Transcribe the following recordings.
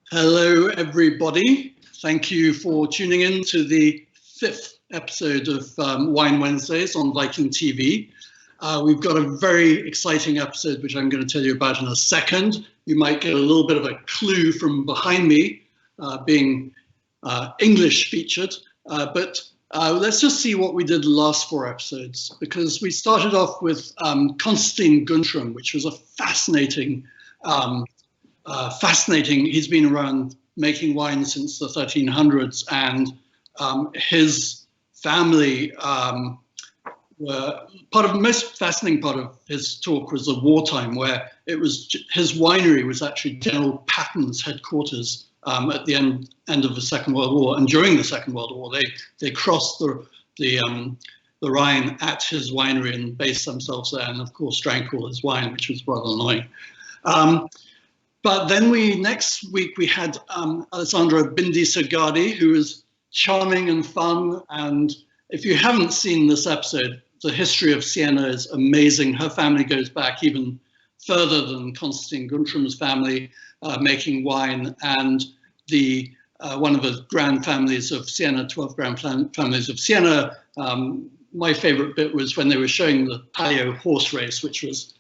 Hello, everybody. Thank you for tuning in to the 5th episode of Wine Wednesdays on Viking.TV. We've got a very exciting episode, which I'm going to tell you about in a second. You might get a little bit of a clue from behind me, being English featured. But let's just see what we did the last 4 episodes, because we started off with Constantine Guntram, which was a fascinating, he's been around making wine since the 1300s, and his family were the most fascinating part of his talk was the wartime, where it was his winery was actually General Patton's headquarters at the end of the Second World War. And during the Second World War, they crossed the Rhine at his winery and based themselves there, and of course drank all his wine, which was rather annoying. But then next week we had Alessandra Bindisagadi, who is charming and fun. And if you haven't seen this episode, the history of Siena is amazing. Her family goes back even further than Constantine Guntram's family, making wine. And one of the grand families of Siena, 12 grand families of Siena. My favorite bit was when they were showing the Palio horse race, which was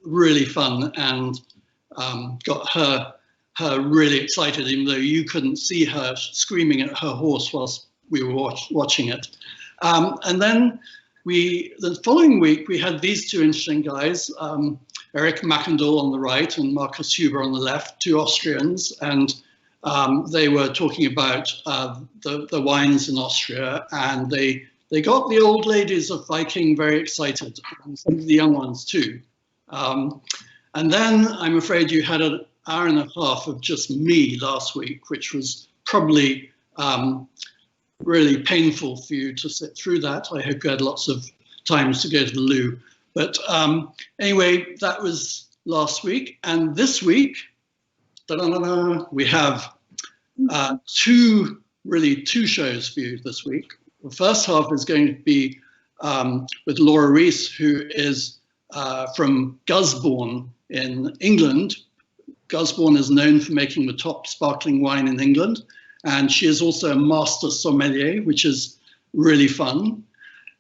really fun and got her really excited, even though you couldn't see her screaming at her horse whilst we were watching it. And then the following week, we had these 2 interesting guys, Eric Mackendall on the right and Markus Huber on the left, 2 Austrians, and they were talking about the wines in Austria, and they got the old ladies of Viking very excited, and some of the young ones too. And then I'm afraid you had an hour and a half of just me last week, which was probably really painful for you to sit through that. I hope you had lots of times to go to the loo. But anyway, that was last week. And this week, we have 2 shows for you this week. The first half is going to be with Laura Rhys, who is from Gusbourne in England. Gusbourne is known for making the top sparkling wine in England, and she is also a master sommelier, which is really fun.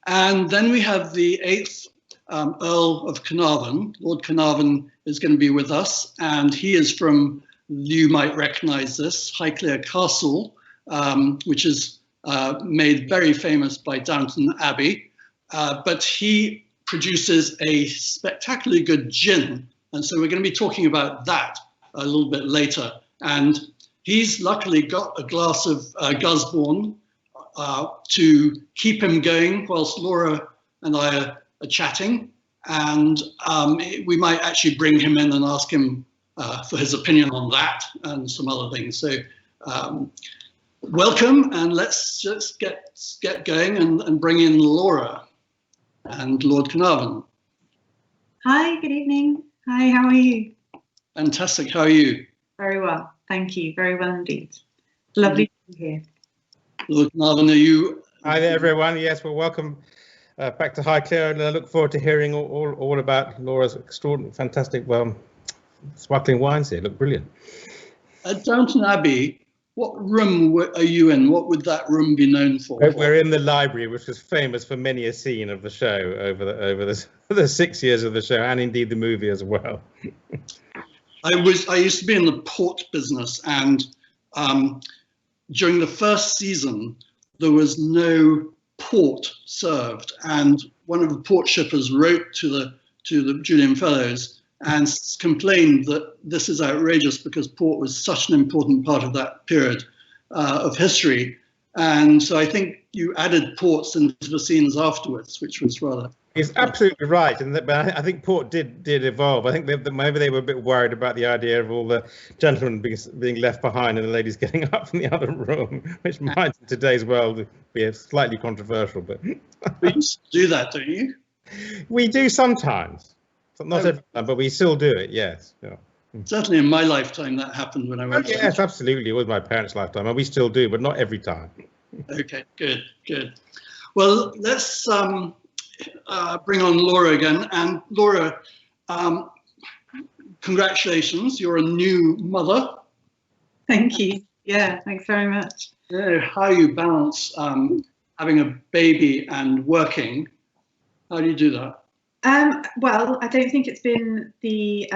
And then we have the 8th Earl of Carnarvon. Lord Carnarvon is going to be with us, and he is from, you might recognize this, Highclere Castle, which is made very famous by Downton Abbey, but he produces a spectacularly good gin. And so we're going to be talking about that a little bit later. And he's luckily got a glass of Gusbourne to keep him going whilst Laura and I are chatting. And we might actually bring him in and ask him for his opinion on that and some other things. So welcome, and let's just get going and bring in Laura and Lord Carnarvon. Hi, good evening. Hi, how are you? Fantastic, how are you? Very well, thank you. Very well indeed. Lovely to be here. Lord Carnarvon, are you? Hi there, everyone. Yes, well, welcome back to Highclere, and I look forward to hearing all about Laura's extraordinary, fantastic, sparkling wines here. Look brilliant. At Downton Abbey, what room are you in? What would that room be known for? We're in the library, which was famous for many a scene of the show over the 6 years of the show, and indeed the movie as well. I used to be in the port business, and during the first season there was no port served, and one of the port shippers wrote to the Julian Fellows and complained that this is outrageous because port was such an important part of that period of history. And so I think you added ports into the scenes afterwards, which was rather... He's absolutely right, but I think port did evolve. I think that maybe they were a bit worried about the idea of all the gentlemen being left behind and the ladies getting up from the other room, which might in today's world be slightly controversial. But we do that, don't you? We do sometimes. Not every time, but we still do it, yes. Yeah. Certainly in my lifetime that happened when I went. Yes, absolutely. It was my parents' lifetime, and we still do, but not every time. Okay, good. Well, let's bring on Laura again. And Laura, congratulations, you're a new mother. Thank you. Yeah, thanks very much. How you balance having a baby and working? How do you do that? Well, I don't think it's been the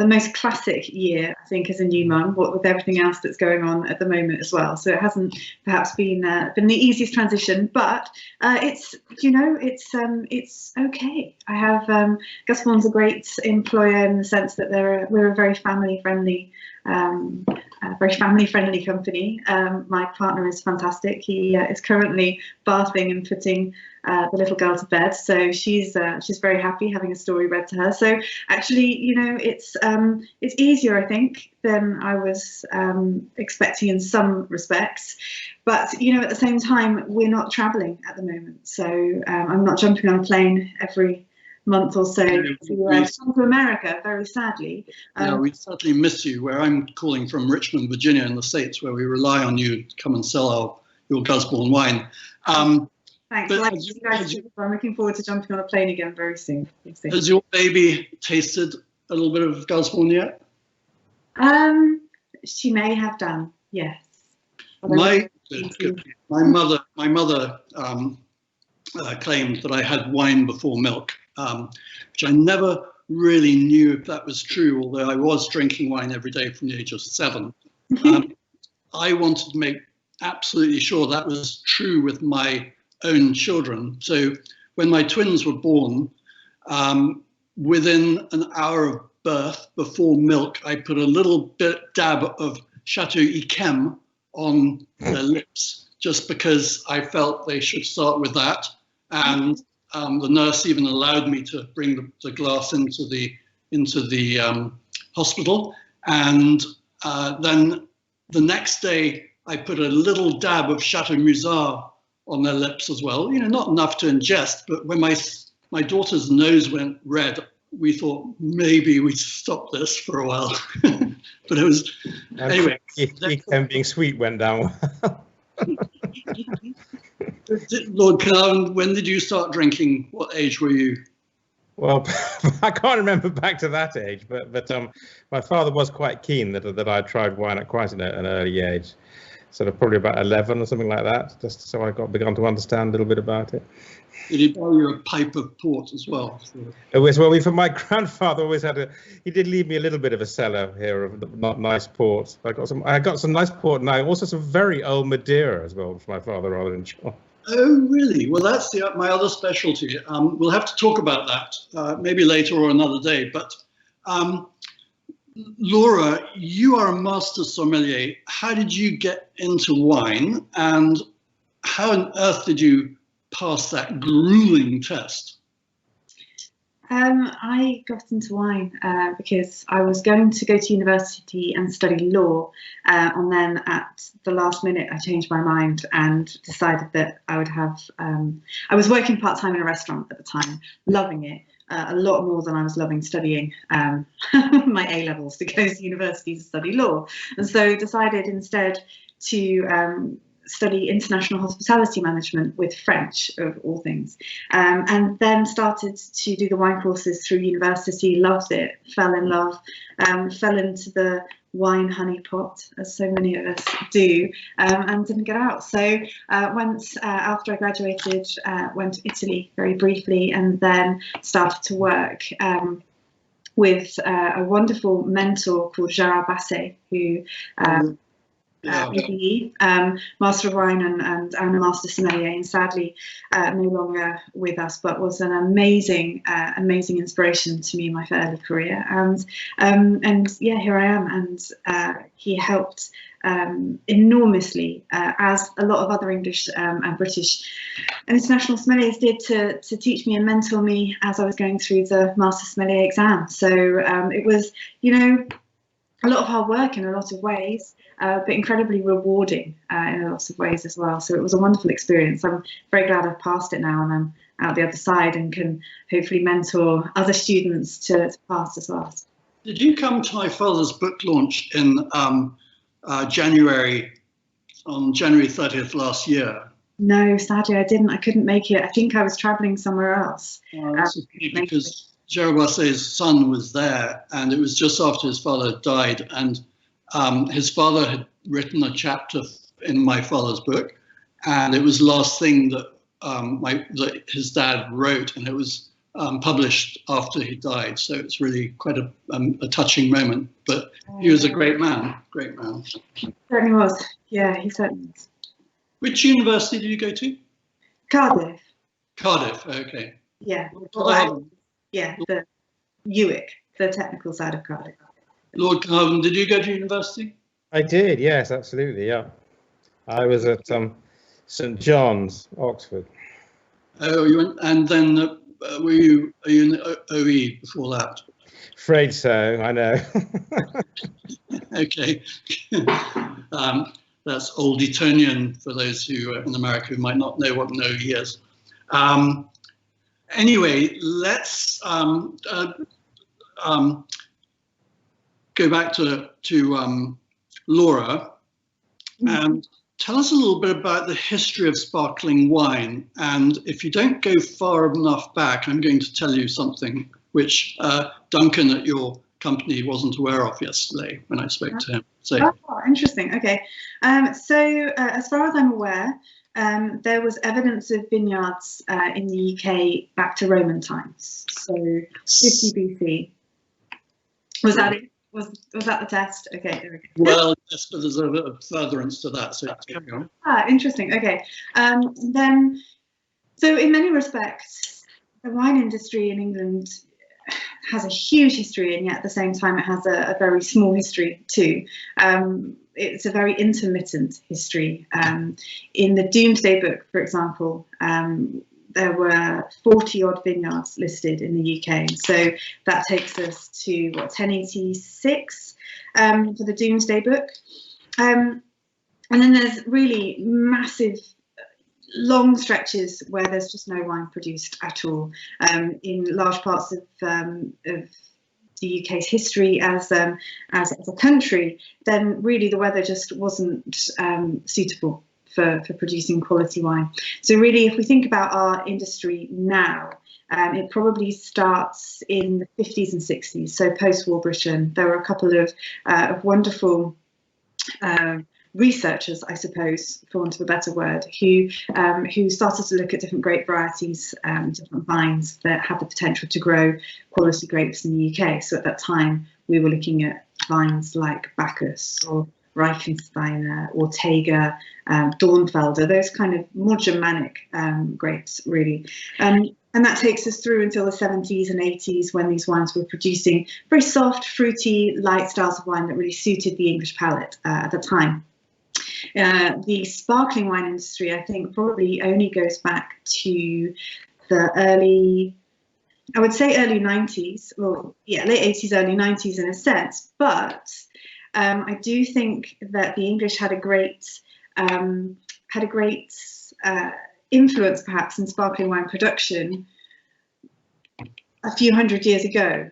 most classic year, I think, as a new mum, what with everything else that's going on at the moment as well. So it hasn't perhaps been the easiest transition, but it's okay. I have Gusbourne's a great employer in the sense that we're a very family friendly. Very family-friendly company. My partner is fantastic. He is currently bathing and putting the little girl to bed, so she's very happy having a story read to her. So actually, it's easier, I think, than I was expecting in some respects. But at the same time, we're not travelling at the moment, so I'm not jumping on a plane every month or so to America, very sadly. Yeah, we certainly miss you. Where I'm calling from Richmond, Virginia, in the States, where we rely on you to come and sell your Gusbourne wine. Thanks. Well, I'm looking forward to jumping on a plane again very soon. Has your baby tasted a little bit of Gusbourne yet? She may have done, yes. My mother claimed that I had wine before milk, which I never really knew if that was true, although I was drinking wine every day from the age of 7. I wanted to make absolutely sure that was true with my own children. So when my twins were born, within an hour of birth, before milk, I put a little dab of Chateau Yquem on their lips, just because I felt they should start with that. And the nurse even allowed me to bring the glass into the hospital. And then the next day, I put a little dab of Chateau Musard on their lips as well. Not enough to ingest, but when my daughter's nose went red, we thought maybe we'd stop this for a while. But it was anyway. Being sweet went down. Lord Carnarvon, when did you start drinking? What age were you? Well, I can't remember back to that age, but my father was quite keen that I tried wine at quite an early age, sort of probably about 11 or something like that, just so I begun to understand a little bit about it. Did he buy you a pipe of port as well? It was, well, my grandfather always he did leave me a little bit of a cellar here of not nice port. I got some nice port, and also some very old Madeira as well, which my father rather enjoyed. Oh, really? Well, that's my other specialty. We'll have to talk about that maybe later or another day. But Laura, you are a master sommelier. How did you get into wine, and how on earth did you pass that grueling test? I got into wine because I was going to go to university and study law, and then at the last minute I changed my mind and decided that I would have. I was working part-time in a restaurant at the time, loving it a lot more than I was loving studying my A-levels to go to university to study law, and so decided instead to study international hospitality management with French, of all things, and then started to do the wine courses through university, loved it, fell in love, fell into the wine honeypot, as so many of us do, and didn't get out. So after I graduated, went to Italy very briefly, and then started to work with a wonderful mentor called Gerard Basset, who ABE, Master of Wine and a Master Sommelier, and sadly no longer with us, but was an amazing inspiration to me in my early career. And yeah, here I am, and he helped enormously, as a lot of other English and British and international sommeliers did, to teach me and mentor me as I was going through the Master Sommelier exam. So it was, a lot of hard work in a lot of ways, but incredibly rewarding in a lot of ways as well. So it was a wonderful experience. I'm very glad I've passed it now, and I'm out the other side and can hopefully mentor other students to pass as well. Did you come to my father's book launch in January 30th last year? No, sadly I didn't. I couldn't make it. I think I was travelling somewhere else. Because Gerard Basset's son was there, and it was just after his father died, and his father had written a chapter in my father's book, and it was the last thing that that his dad wrote, and it was published after he died. So it's really quite a touching moment. But he was a great man, great man. Certainly was. Yeah, he certainly was. Which university did you go to? Cardiff. Cardiff. Okay. Yeah. Yeah. The UWIC, the technical side of Cardiff. Lord Carnarvon, did you go to university? I did, yes, absolutely, yeah. I was at St John's, Oxford. Oh, you went, and then are you in OE before that? Afraid so, I know. Okay. That's Old Etonian for those who are in America who might not know what an OE is. Anyway, let's go back to Laura and tell us a little bit about the history of sparkling wine. And if you don't go far enough back, I'm going to tell you something which Duncan at your company wasn't aware of yesterday when I spoke to him. So, oh, interesting. Okay. So as far as I'm aware, there was evidence of vineyards in the UK back to Roman times. So 50 BC. Was that it? Was that the test? Okay, there we go. Well, yes, but there's a furtherance to that. So interesting. Okay. Then, so in many respects, the wine industry in England has a huge history, and yet at the same time, it has a very small history too. It's a very intermittent history. In the Doomsday Book, for example, there were 40 odd vineyards listed in the UK. So that takes us to 1086 for the Doomsday Book. And then there's really massive, long stretches where there's just no wine produced at all. In large parts of the UK's history as a country, then really the weather just wasn't suitable for producing quality wine. So really, if we think about our industry now, it probably starts in the 50s and 60s, so post-war Britain. There were a couple of wonderful researchers, I suppose, for want of a better word, who started to look at different grape varieties, different vines that had the potential to grow quality grapes in the UK. So at that time, we were looking at vines like Bacchus or Reichensteiner, Ortega, Dornfelder, those kind of more Germanic grapes, really. And that takes us through until the 70s and 80s, when these wines were producing very soft, fruity, light styles of wine that really suited the English palate at the time. The sparkling wine industry, I think, probably only goes back to the early 90s, well, yeah, late 80s, early 90s in a sense, but I do think that the English had a great influence, perhaps, in sparkling wine production a few hundred years ago.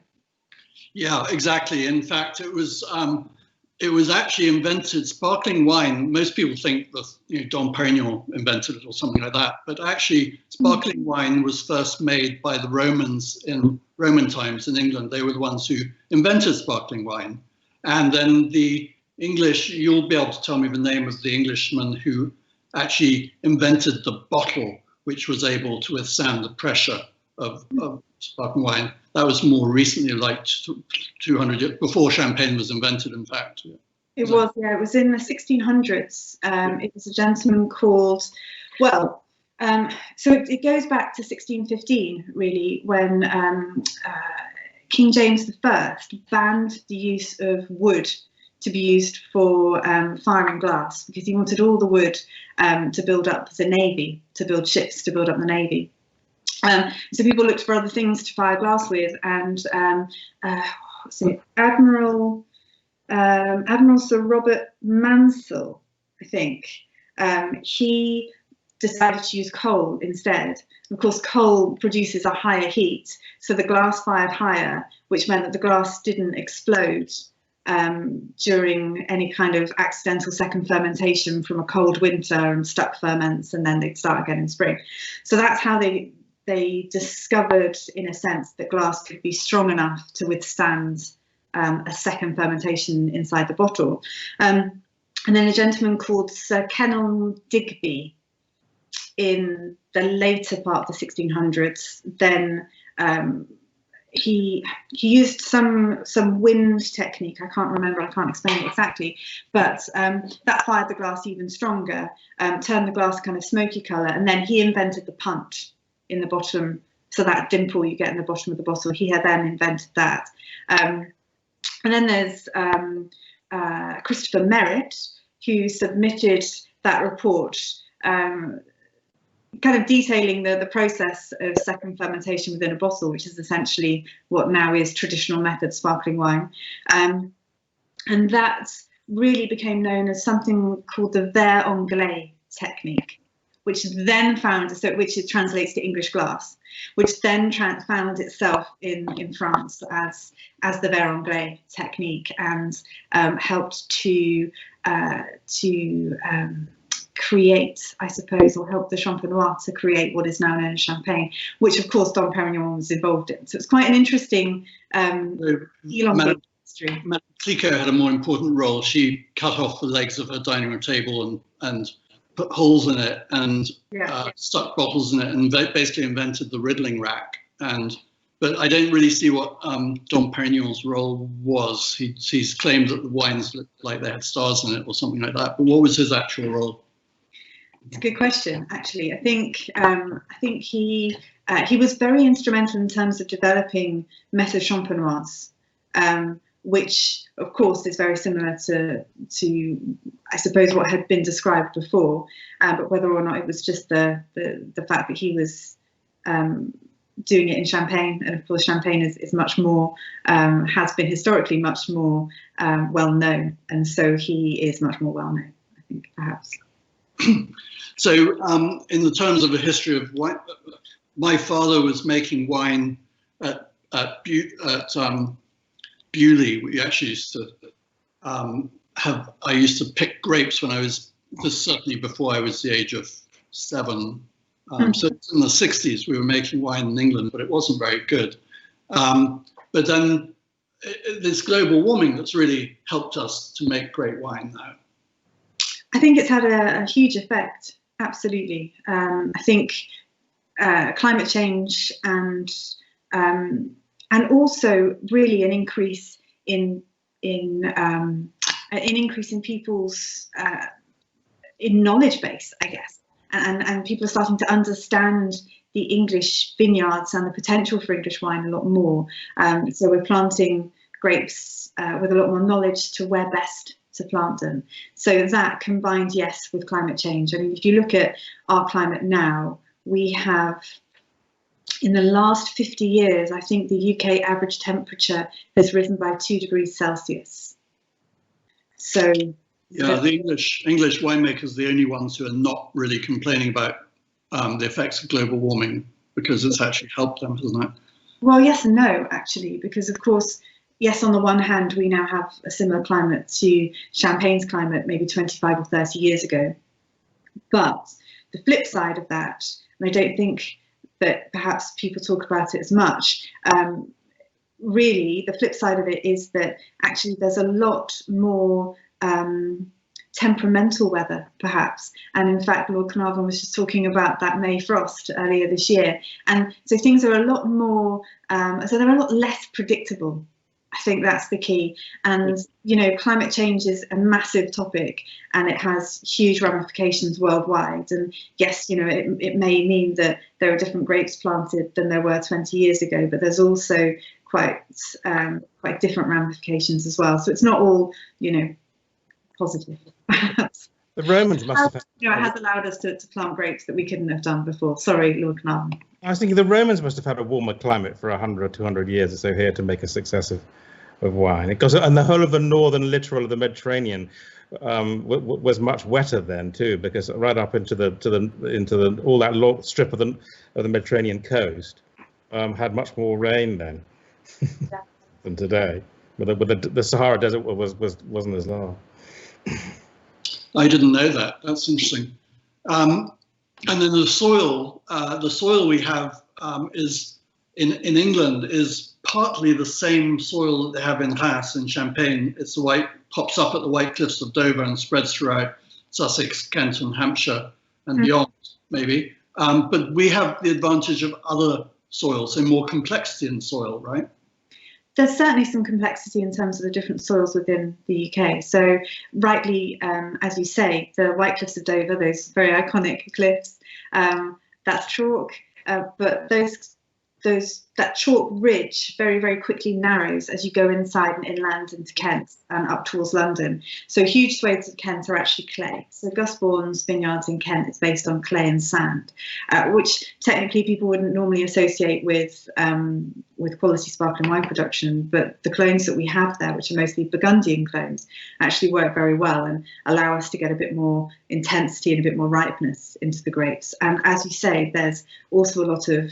Yeah, exactly. In fact, it was actually invented. Sparkling wine, most people think that Dom Perignon invented it or something like that, but actually sparkling wine was first made by the Romans in Roman times in England. They were the ones who invented sparkling wine. And then the English, you'll be able to tell me the name of the Englishman who actually invented the bottle, which was able to withstand the pressure of sparkling wine. That was more recently, like 200 years before champagne was invented, in fact. It was, yeah, it was in the 1600s. It was a gentleman called, so it goes back to 1615, really, when King James I banned the use of wood to be used for firing glass, because he wanted all the wood to build up the navy, to build ships, to build up the navy. So people looked for other things to fire glass with, and Admiral Sir Robert Mansell, I think, he decided to use coal instead. Of course, coal produces a higher heat, so the glass fired higher, which meant that the glass didn't explode during any kind of accidental second fermentation from a cold winter and stuck ferments, and then they'd start again in spring. So that's how they discovered, in a sense, that glass could be strong enough to withstand a second fermentation inside the bottle. And then a gentleman called Sir Kenelm Digby in the later part of the 1600s, then he used some wind technique. I can't remember, I can't explain it exactly, but that fired the glass even stronger, turned the glass kind of smoky colour, and then he invented the punch in the bottom, so that dimple you get in the bottom of the bottle, he had then invented that. And then there's Christopher Merritt, who submitted that report, kind of detailing the process of second fermentation within a bottle, which is essentially what now is traditional method sparkling wine. And that really became known as something called the verre anglais technique, which then which translates to English glass, which then found itself in France as the verre anglais technique, and helped to create, I suppose, or help the Champenois to create what is now known as champagne, which of course Dom Perignon was involved in. So it's quite an interesting elongated history. Madame Clicquot had a more important role. She cut off the legs of her dining room table and put holes in it and stuck bottles in it, and basically invented the riddling rack. But I don't really see what Dom Perignon's role was. He's claimed that the wines looked like they had stars in it or something like that. But what was his actual role? It's a good question, actually. I think he was very instrumental in terms of developing Méthode Champenoise, which of course is very similar to I suppose what had been described before, but whether or not it was just the fact that he was doing it in Champagne, and of course Champagne is much more has been historically much more well known, and so he is much more well known, I think, perhaps. So in the terms of a history of wine, my father was making wine at Bewley. We actually used to I used to pick grapes when I was, this certainly before I was the age of 7. So in the 60s we were making wine in England, but it wasn't very good. But then this global warming that's really helped us to make great wine now. I think it's had a huge effect, absolutely. I think climate change and also really an increase in people's in knowledge base, I guess, and people are starting to understand the English vineyards and the potential for English wine a lot more. So we're planting grapes with a lot more knowledge to where best to plant them. So that combined, yes, with climate change. I mean, if you look at our climate now, we have, in the last 50 years, I think the UK average temperature has risen by 2 degrees Celsius. So yeah, the English winemakers are the only ones who are not really complaining about the effects of global warming, because it's actually helped them, hasn't it? Well, yes and no, actually, because of course, yes, on the one hand, we now have a similar climate to Champagne's climate maybe 25 or 30 years ago. But the flip side of that, and I don't think that perhaps people talk about it as much, really the flip side of it is that actually there's a lot more temperamental weather, perhaps. And in fact, Lord Carnarvon was just talking about that May frost earlier this year. And so things are a lot more, so they're a lot less predictable. I think that's the key. And, you know, climate change is a massive topic and it has huge ramifications worldwide. And yes, you know, it may mean that there are different grapes planted than there were 20 years ago, but there's also quite different ramifications as well. So it's not all, you know, positive. The Romans must have. You know, it has allowed us to plant grapes that we couldn't have done before. Sorry, Lord Carnarvon. I was thinking the Romans must have had a warmer climate for 100 or 200 years or so here to make a success of wine. And the whole of the northern littoral of the Mediterranean was much wetter then too, because right up into the all that long strip of the Mediterranean coast had much more rain then than today. But the Sahara Desert wasn't as long. I didn't know that. That's interesting. And then the soil we have is in England is partly the same soil that they have in Rhys in Champagne. It's the white, pops up at the White Cliffs of Dover and spreads throughout Sussex, Kent, and Hampshire and beyond, maybe. But we have the advantage of other soils and more complexity in soil, right? There's certainly some complexity in terms of the different soils within the UK. So rightly, as you say, the White Cliffs of Dover, those very iconic cliffs, that's chalk, but that chalk ridge very, very quickly narrows as you go inside and inland into Kent and up towards London. So huge swathes of Kent are actually clay. So Gusbourne's vineyards in Kent is based on clay and sand, which technically people wouldn't normally associate with quality sparkling wine production. But the clones that we have there, which are mostly Burgundian clones, actually work very well and allow us to get a bit more intensity and a bit more ripeness into the grapes. And as you say, there's also a lot of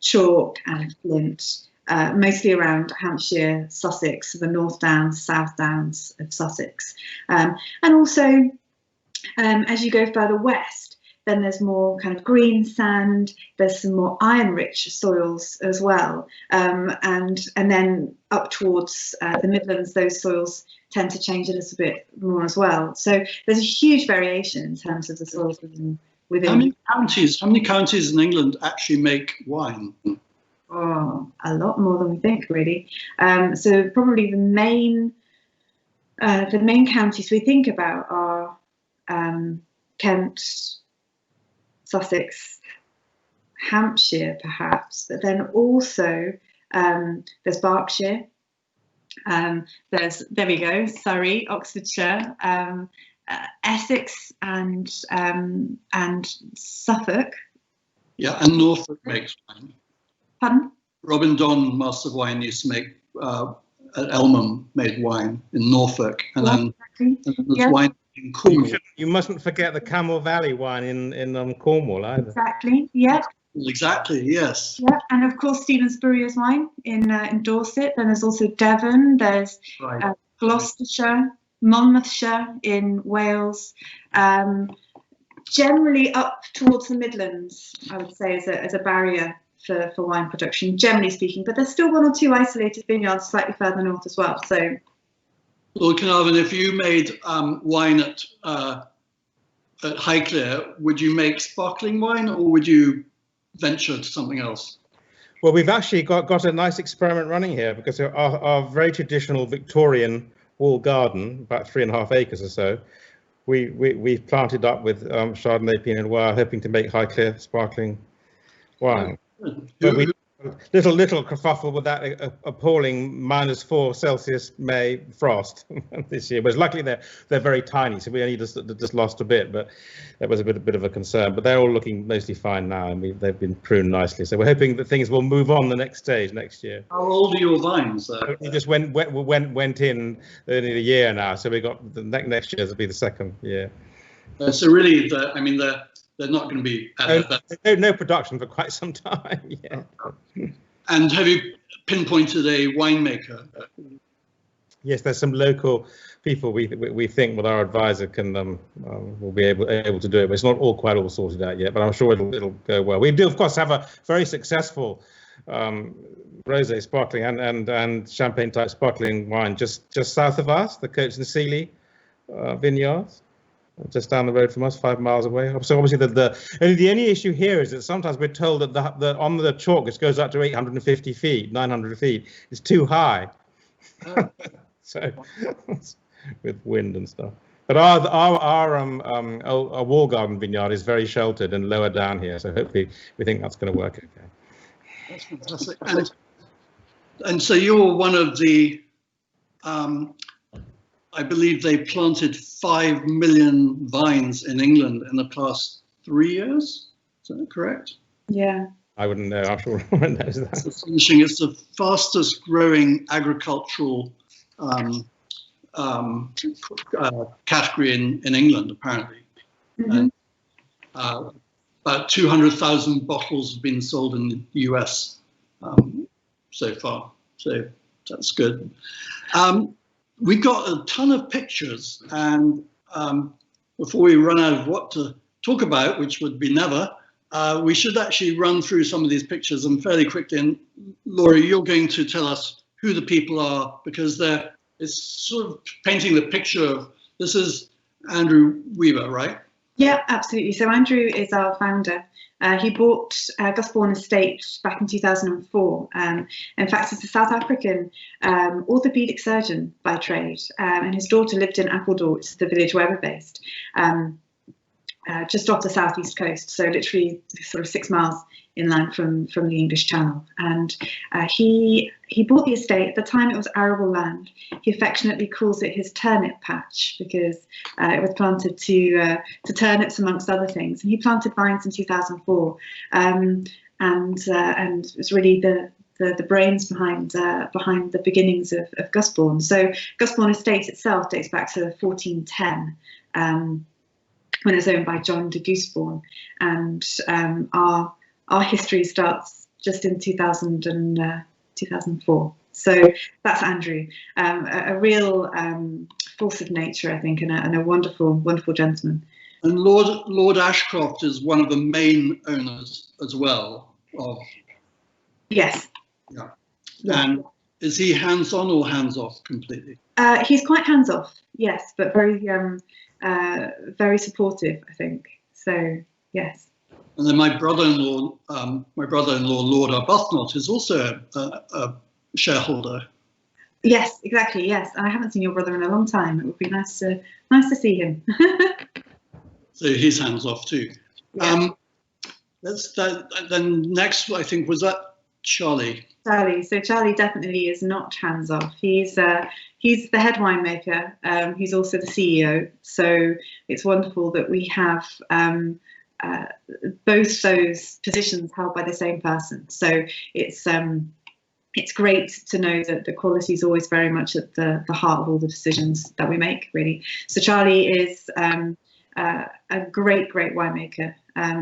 chalk and flint, mostly around Hampshire, Sussex, the North Downs, South Downs of Sussex. And also, as you go further west, then there's more kind of green sand, there's some more iron-rich soils as well. And then up towards the Midlands, those soils tend to change a little bit more as well. So there's a huge variation in terms of the soils within. How many counties in England actually make wine? Oh, a lot more than we think, really. So probably the main counties we think about are Kent, Sussex, Hampshire, perhaps, but then also there's Berkshire. There we go, Surrey, Oxfordshire. Essex and Suffolk. Yeah, and Norfolk makes wine. Pardon? Robin Don, Master of Wine, used to make at Elmham, made wine in Norfolk, and then there's wine in Cornwall. You mustn't forget the Camel Valley wine in Cornwall either. Exactly. Yeah. Exactly. Yes. Yeah, and of course Stephen Spurrier's wine in Dorset. Then there's also Devon. There's Gloucestershire. Monmouthshire in Wales, generally up towards the Midlands, I would say, as a barrier for wine production, generally speaking. But there's still one or two isolated vineyards slightly further north as well. So, Lord Carnarvon, if you made wine at Highclere, would you make sparkling wine or would you venture to something else? Well, we've actually got a nice experiment running here because our very traditional Victorian wall garden, about 3.5 acres or so, we've planted up with Chardonnay, Pinot Noir, hoping to make Highclere sparkling wine. But we little kerfuffle with that appalling -4 Celsius May frost this year. But luckily they're very tiny, so we only just lost a bit. But that was a bit of a concern. But they're all looking mostly fine now, and they've been pruned nicely. So we're hoping that things will move on the next stage next year. How old are your vines? We just went in only a year now, so we got the next year will be the second year. So really, they're not going to be. No production for quite some time. Yeah. And have you pinpointed a winemaker? Yes, there's some local people we think with our advisor will be able to do it. But it's not quite all sorted out yet. But I'm sure it'll go well. We do, of course, have a very successful rosé sparkling and champagne type sparkling wine just south of us, the Coates and Seeley vineyards. Just down the road from us, 5 miles away. So obviously the only issue here is that sometimes we're told that on the chalk it goes up to 850 feet, 900 feet. It's too high. So with wind and stuff. But our wall garden vineyard is very sheltered and lower down here. So hopefully we think that's going to work okay. That's fantastic. And so you're one of the I believe they planted 5 million vines in England in the past 3 years. Is that correct? Yeah. I wouldn't know. I'm sure everyone knows that. It's the fastest growing agricultural category in England, apparently. Mm-hmm. And, about 200,000 bottles have been sold in the US so far. So that's good. We've got a ton of pictures, and before we run out of what to talk about, which would be never, We should actually run through some of these pictures and fairly quickly. And Laura, you're going to tell us who the people are, because it's sort of painting the picture of, this is Andrew Weaver, right? Yeah, absolutely. So Andrew is our founder. He bought Gusbourne Estate back in 2004. In fact, he's a South African orthopedic surgeon by trade, and his daughter lived in Appledore, which is the village where we're based, just off the southeast coast. So literally sort of 6 miles inland from the English Channel. And he bought the estate. At the time, it was arable land. He affectionately calls it his turnip patch, because it was planted to turnips amongst other things. And he planted vines in 2004, and it was really the brains behind the beginnings of Gusbourne. So Gusbourne Estate itself dates back to 1410. When it was owned by John de Gusbourne, and our history starts just in 2004. So that's Andrew, a real force of nature, I think, and a wonderful gentleman. And Lord Ashcroft is one of the main owners as well. Yes. Yeah. And is he hands-on or hands-off completely? He's quite hands-off, yes, but very supportive, I think. So yes. And then my brother-in-law, Lord Arbuthnot, is also a shareholder. Yes, exactly. Yes, I haven't seen your brother in a long time. It would be nice to see him. So he's hands off too. Yeah. Then next, I think, was that Charlie. So Charlie definitely is not hands off. He's the head winemaker. He's also the CEO. So it's wonderful that we have both those positions held by the same person. So it's great to know that the quality is always very much at the heart of all the decisions that we make, really. So Charlie is a great winemaker,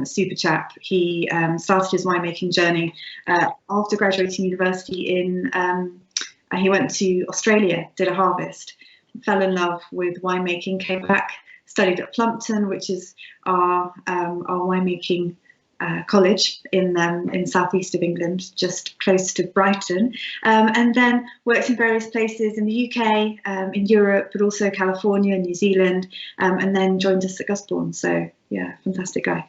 super chap. He started his winemaking journey after graduating university he went to Australia, did a harvest, fell in love with winemaking, came back, studied at Plumpton, which is our winemaking college in southeast of England, just close to Brighton, and then worked in various places in the UK, in Europe, but also California, New Zealand, and then joined us at Gusbourne. So yeah, fantastic guy,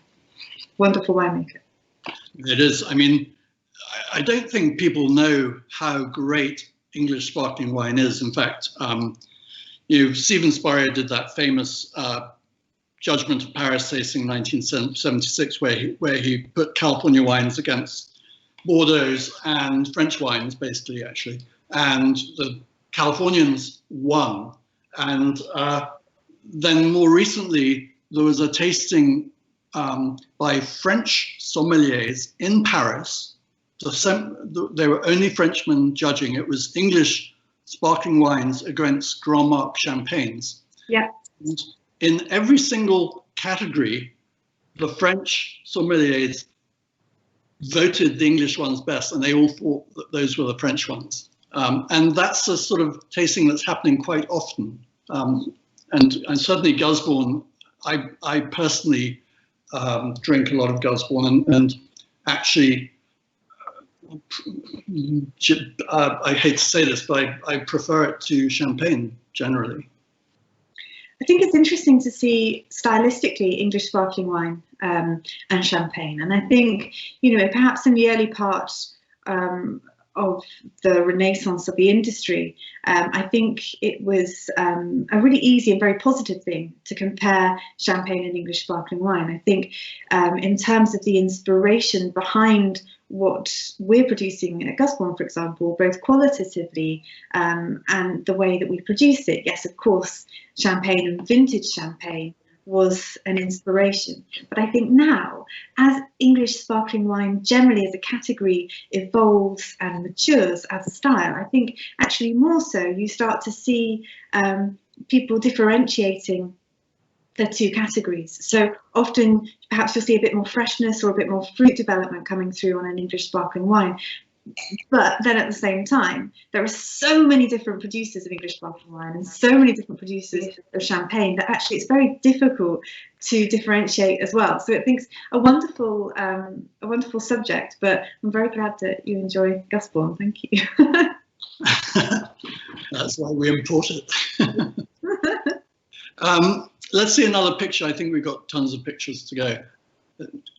wonderful winemaker. It is. I mean, I don't think people know how great English sparkling wine is. In fact, Stephen Spurrier did that famous Judgment of Paris tasting in 1976, where he put California wines against Bordeaux's and French wines, basically, actually, and the Californians won. And then more recently, there was a tasting by French sommeliers in Paris. There were only Frenchmen judging. It was English sparkling wines against Grand Marque champagnes. Yeah. And in every single category, the French sommeliers voted the English ones best, and they all thought that those were the French ones. And that's a sort of tasting that's happening quite often. And certainly Gusbourne, I personally drink a lot of Gusbourne, and actually, I hate to say this, but I prefer it to champagne generally. I think it's interesting to see stylistically English sparkling wine and champagne. And I think, perhaps in the early part of the renaissance of the industry, I think it was a really easy and very positive thing to compare champagne and English sparkling wine. I think in terms of the inspiration behind what we're producing at Gusbourne, for example, both qualitatively and the way that we produce it. Yes, of course, champagne and vintage champagne was an inspiration. But I think now, as English sparkling wine generally as a category evolves and matures as a style, I think actually more so you start to see people differentiating the two categories. So often perhaps you'll see a bit more freshness or a bit more fruit development coming through on an English sparkling wine, But then at the same time, there are so many different producers of English sparkling wine and so many different producers of champagne that actually it's very difficult to differentiate as well. So I think it's a wonderful subject, but I'm very glad that you enjoy Gusbourne. Thank you. That's why we import it. Let's see another picture. I think we've got tons of pictures to go.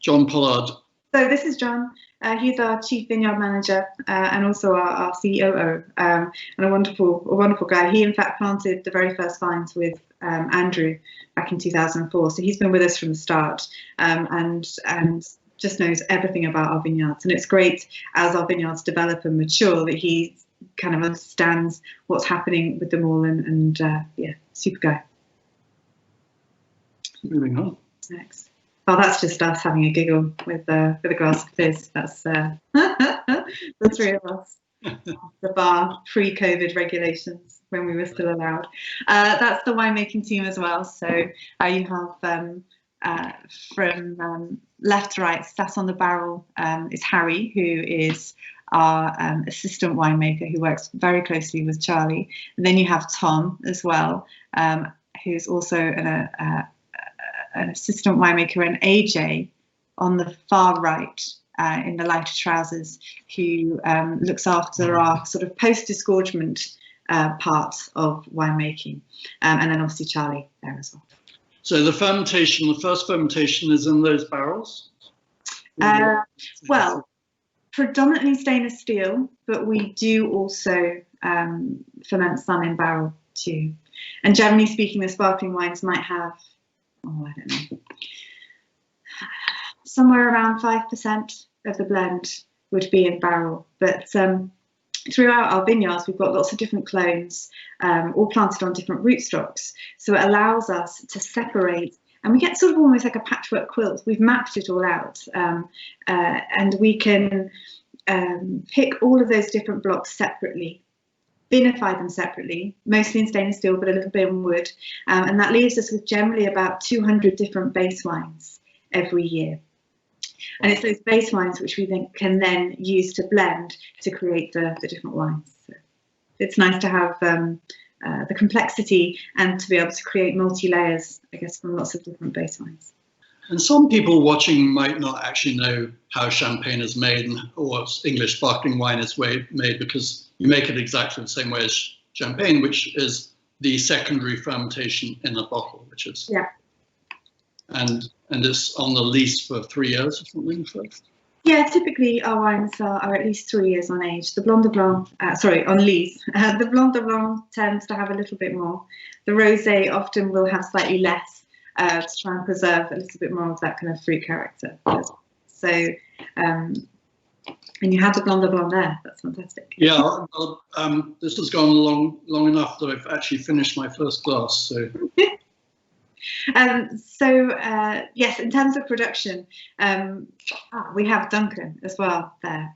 John Pollard. So this is John. He's our chief vineyard manager and also our COO, and a wonderful guy. He in fact planted the very first vines with Andrew back in 2004. So he's been with us from the start and just knows everything about our vineyards. And it's great as our vineyards develop and mature that he kind of understands what's happening with them all. And yeah, super guy. Moving on. Next. Oh, that's just us having a giggle with a glass of fizz. That's the three of us. The bar, pre-COVID regulations when we were still allowed. That's the winemaking team as well. So you have from left to right, sat on the barrel is Harry, who is our assistant winemaker who works very closely with Charlie. And then you have Tom as well, who's also an assistant winemaker, and AJ on the far right in the lighter trousers, who looks after our sort of post-disgorgement part of winemaking, and then obviously Charlie there as well. So the fermentation, the first fermentation is in those barrels? Well, predominantly stainless steel, but we do also ferment some in barrel too. And generally speaking, the sparkling wines might have, I don't know, somewhere around 5% of the blend would be in barrel. But throughout our vineyards, we've got lots of different clones, all planted on different rootstocks. So it allows us to separate, and we get sort of almost like a patchwork quilt. We've mapped it all out, and we can pick all of those different blocks separately, vinify them separately, mostly in stainless steel, but a little bit in wood. And that leaves us with generally about 200 different base wines every year. And it's those base wines which we can then use to blend to create the different wines. So it's nice to have the complexity and to be able to create multi-layers, I guess, from lots of different base wines. And some people watching might not actually know how champagne is made or English sparkling wine is made, because you make it exactly the same way as champagne, which is the secondary fermentation in a bottle, which is, yeah. And it's on the lease for 3 years or something first? Yeah, typically our wines are at least 3 years on age. The Blanc de Blanc, on lease. The Blanc de Blanc tends to have a little bit more. The Rosé often will have slightly less to try and preserve a little bit more of that kind of fruit character. So, and you have the Blanc de Blanc there. That's fantastic. Yeah, this has gone long enough that I've actually finished my first glass. So. Yes, in terms of production, we have Duncan as well there.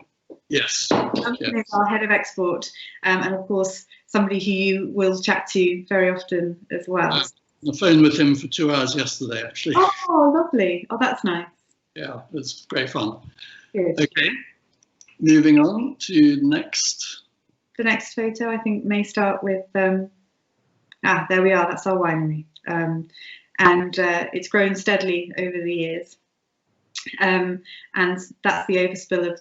Yes. Duncan is our head of export, and of course somebody who you will chat to very often as well. I phoned with him for 2 hours yesterday, actually. Oh, lovely. Oh, that's nice. Yeah, it's great fun. Good. Okay, moving on to next. The next photo, I think, may start with, there we are, that's our winery. And it's grown steadily over the years. And that's the overspill of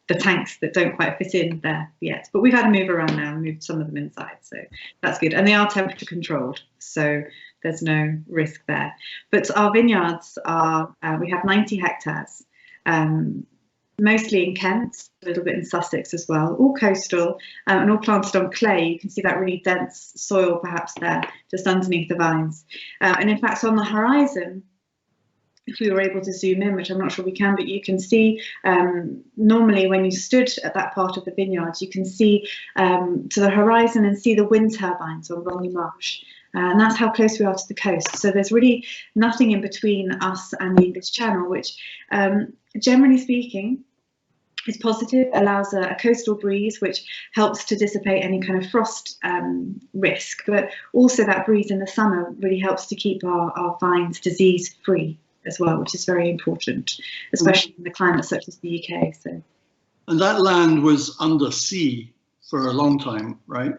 the tanks that don't quite fit in there yet. But we've had to move around now and moved some of them inside, so that's good. And they are temperature controlled, so there's no risk there. But our vineyards are, we have 90 hectares, mostly in Kent, a little bit in Sussex as well, all coastal, and all planted on clay. You can see that really dense soil perhaps there, just underneath the vines. And in fact, on the horizon, if we were able to zoom in, which I'm not sure we can, but you can see, normally when you stood at that part of the vineyards, you can see to the horizon and see the wind turbines on Romney Marsh. And that's how close we are to the coast. So there's really nothing in between us and the English Channel, which generally speaking is positive, allows a coastal breeze, which helps to dissipate any kind of frost risk. But also that breeze in the summer really helps to keep our vines disease free. as well, which is very important, especially in the climate such as the UK. So, and that land was under sea for a long time, right?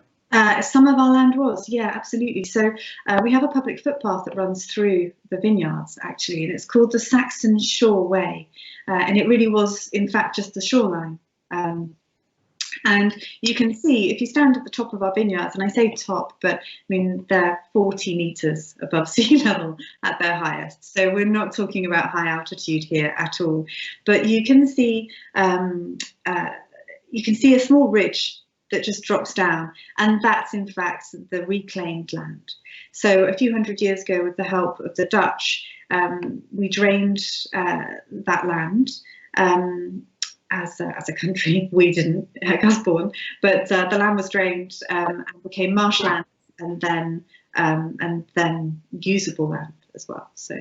Some of our land was, yeah, absolutely. So we have a public footpath that runs through the vineyards, actually, and it's called the Saxon Shore Way. And it really was, in fact, just the shoreline. And you can see, if you stand at the top of our vineyards, and I say top, but I mean, they're 40 metres above sea level at their highest. So we're not talking about high altitude here at all. But you can see a small ridge that just drops down, and that's in fact the reclaimed land. So a few hundred years ago, with the help of the Dutch, we drained that land as a country. We didn't at Gusbourne, but the land was drained and became marshland, and then usable land as well. So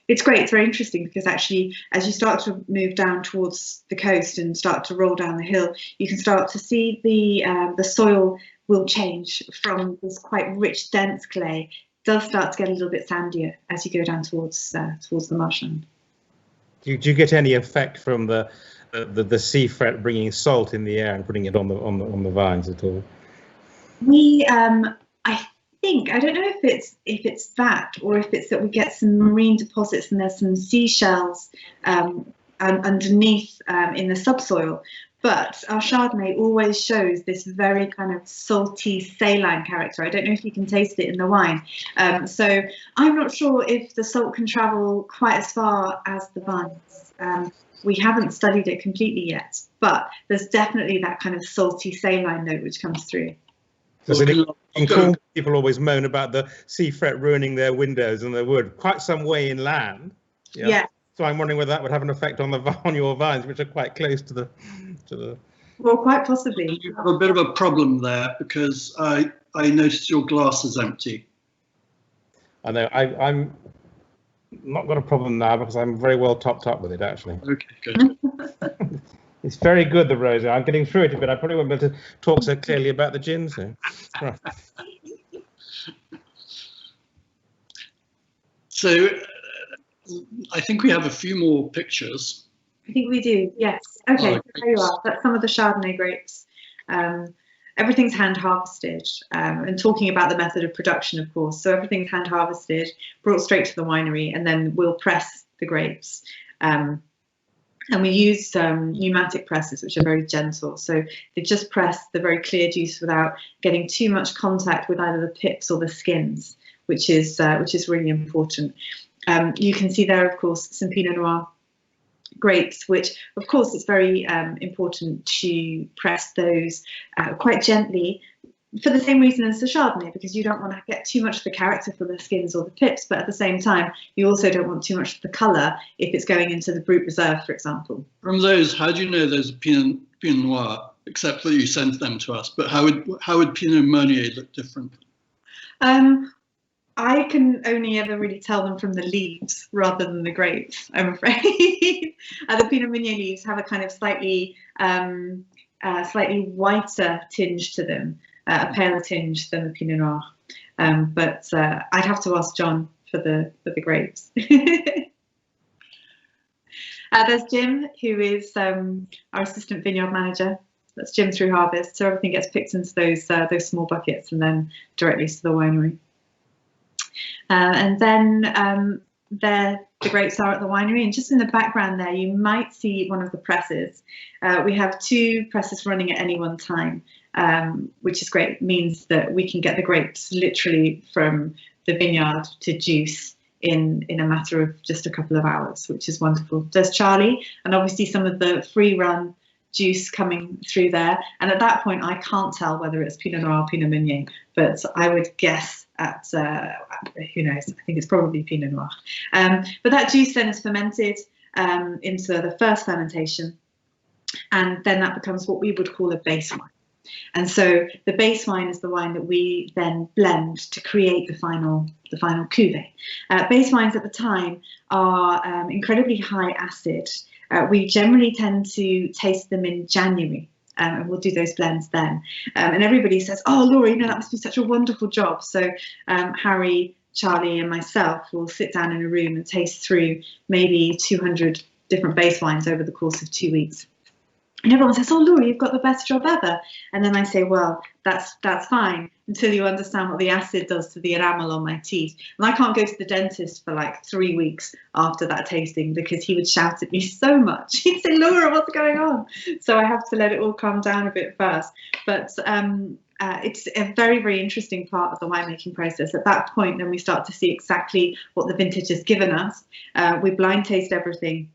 it's great. It's very interesting because actually, as you start to move down towards the coast and start to roll down the hill, you can start to see the soil will change from this quite rich, dense clay. It does start to get a little bit sandier as you go down towards the marshland. Do you get any effect from the sea fret bringing salt in the air and putting it on the vines at all? We I don't know if it's that, or if it's that we get some marine deposits and there's some seashells underneath in the subsoil. But our Chardonnay always shows this very kind of salty, saline character. I don't know if you can taste it in the wine. So I'm not sure if the salt can travel quite as far as the vines. We haven't studied it completely yet, but there's definitely that kind of salty, saline note which comes through. People always moan about the sea fret ruining their windows and their wood quite some way inland. Yeah. So I'm wondering whether that would have an effect on your vines, which are quite close to the. Well, quite possibly. You have a bit of a problem there because I noticed your glass is empty. I know. I'm not got a problem now because I'm very well topped up with it, actually. Okay, good. It's very good, the rosé. I'm getting through it a bit. I probably won't be able to talk so clearly about the gin soon. Right. So I think we have a few more pictures. I think we do, yes. Okay, there you are. That's some of the Chardonnay grapes. Everything's hand harvested, and talking about the method of production, of course. So everything's hand harvested, brought straight to the winery, and then we'll press the grapes. And we use pneumatic presses, which are very gentle. So they just press the very clear juice without getting too much contact with either the pips or the skins, which is really important. You can see there, of course, some Pinot Noir grapes, which, of course, it's very important to press those quite gently, for the same reason as the Chardonnay, because you don't want to get too much of the character from the skins or the pips, but at the same time, you also don't want too much of the colour if it's going into the Brut Reserve, for example. From those, how do you know those are Pinot Noir, except that you sent them to us? But how would Pinot Meunier look different? I can only ever really tell them from the leaves rather than the grapes, I'm afraid. The Pinot Meunier leaves have a kind of slightly whiter tinge to them. A paler tinge than the Pinot Noir, but I'd have to ask John for the grapes. There's Jim, who is our assistant vineyard manager. That's Jim through harvest, so everything gets picked into those small buckets and then directly to the winery. And then there the grapes are at the winery, and just in the background there you might see one of the presses. We have 2 presses running at any one time. Which is great. It means that we can get the grapes literally from the vineyard to juice in a matter of just a couple of hours, which is wonderful. There's Charlie, and obviously some of the free run juice coming through there. And at that point, I can't tell whether it's Pinot Noir or Pinot Meunier, but I would guess at, who knows, I think it's probably Pinot Noir. But that juice then is fermented into the first fermentation, and then that becomes what we would call a base wine. And so the base wine is the wine that we then blend to create the final cuvee. Base wines at the time are incredibly high acid. We generally tend to taste them in January, and we'll do those blends then. And everybody says, "Oh, Laura, that must be such a wonderful job." So Harry Charlie and myself will sit down in a room and taste through maybe 200 different base wines over the course of 2 weeks. And everyone says, "Oh, Laura, you've got the best job ever." And then I say, "Well, that's fine until you understand what the acid does to the enamel on my teeth." And I can't go to the dentist for like 3 weeks after that tasting because he would shout at me so much. He'd say, "Laura, what's going on?" So I have to let it all calm down a bit first. But it's a very, very interesting part of the winemaking process. At that point, then we start to see exactly what the vintage has given us. We blind taste everything.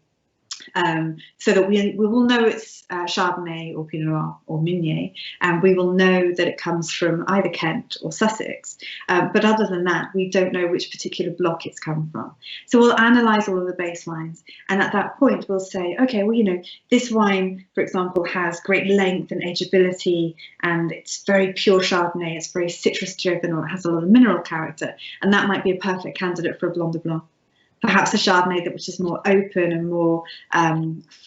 So that we will know it's Chardonnay or Pinot Noir or Meunier, and we will know that it comes from either Kent or Sussex. But other than that, we don't know which particular block it's come from. So we'll analyse all of the base wines, and at that point we'll say, okay, well, you know, this wine, for example, has great length and ageability, and it's very pure Chardonnay, it's very citrus driven, or it has a lot of mineral character, and that might be a perfect candidate for a Blanc de Blanc. Perhaps a Chardonnay which is more open and more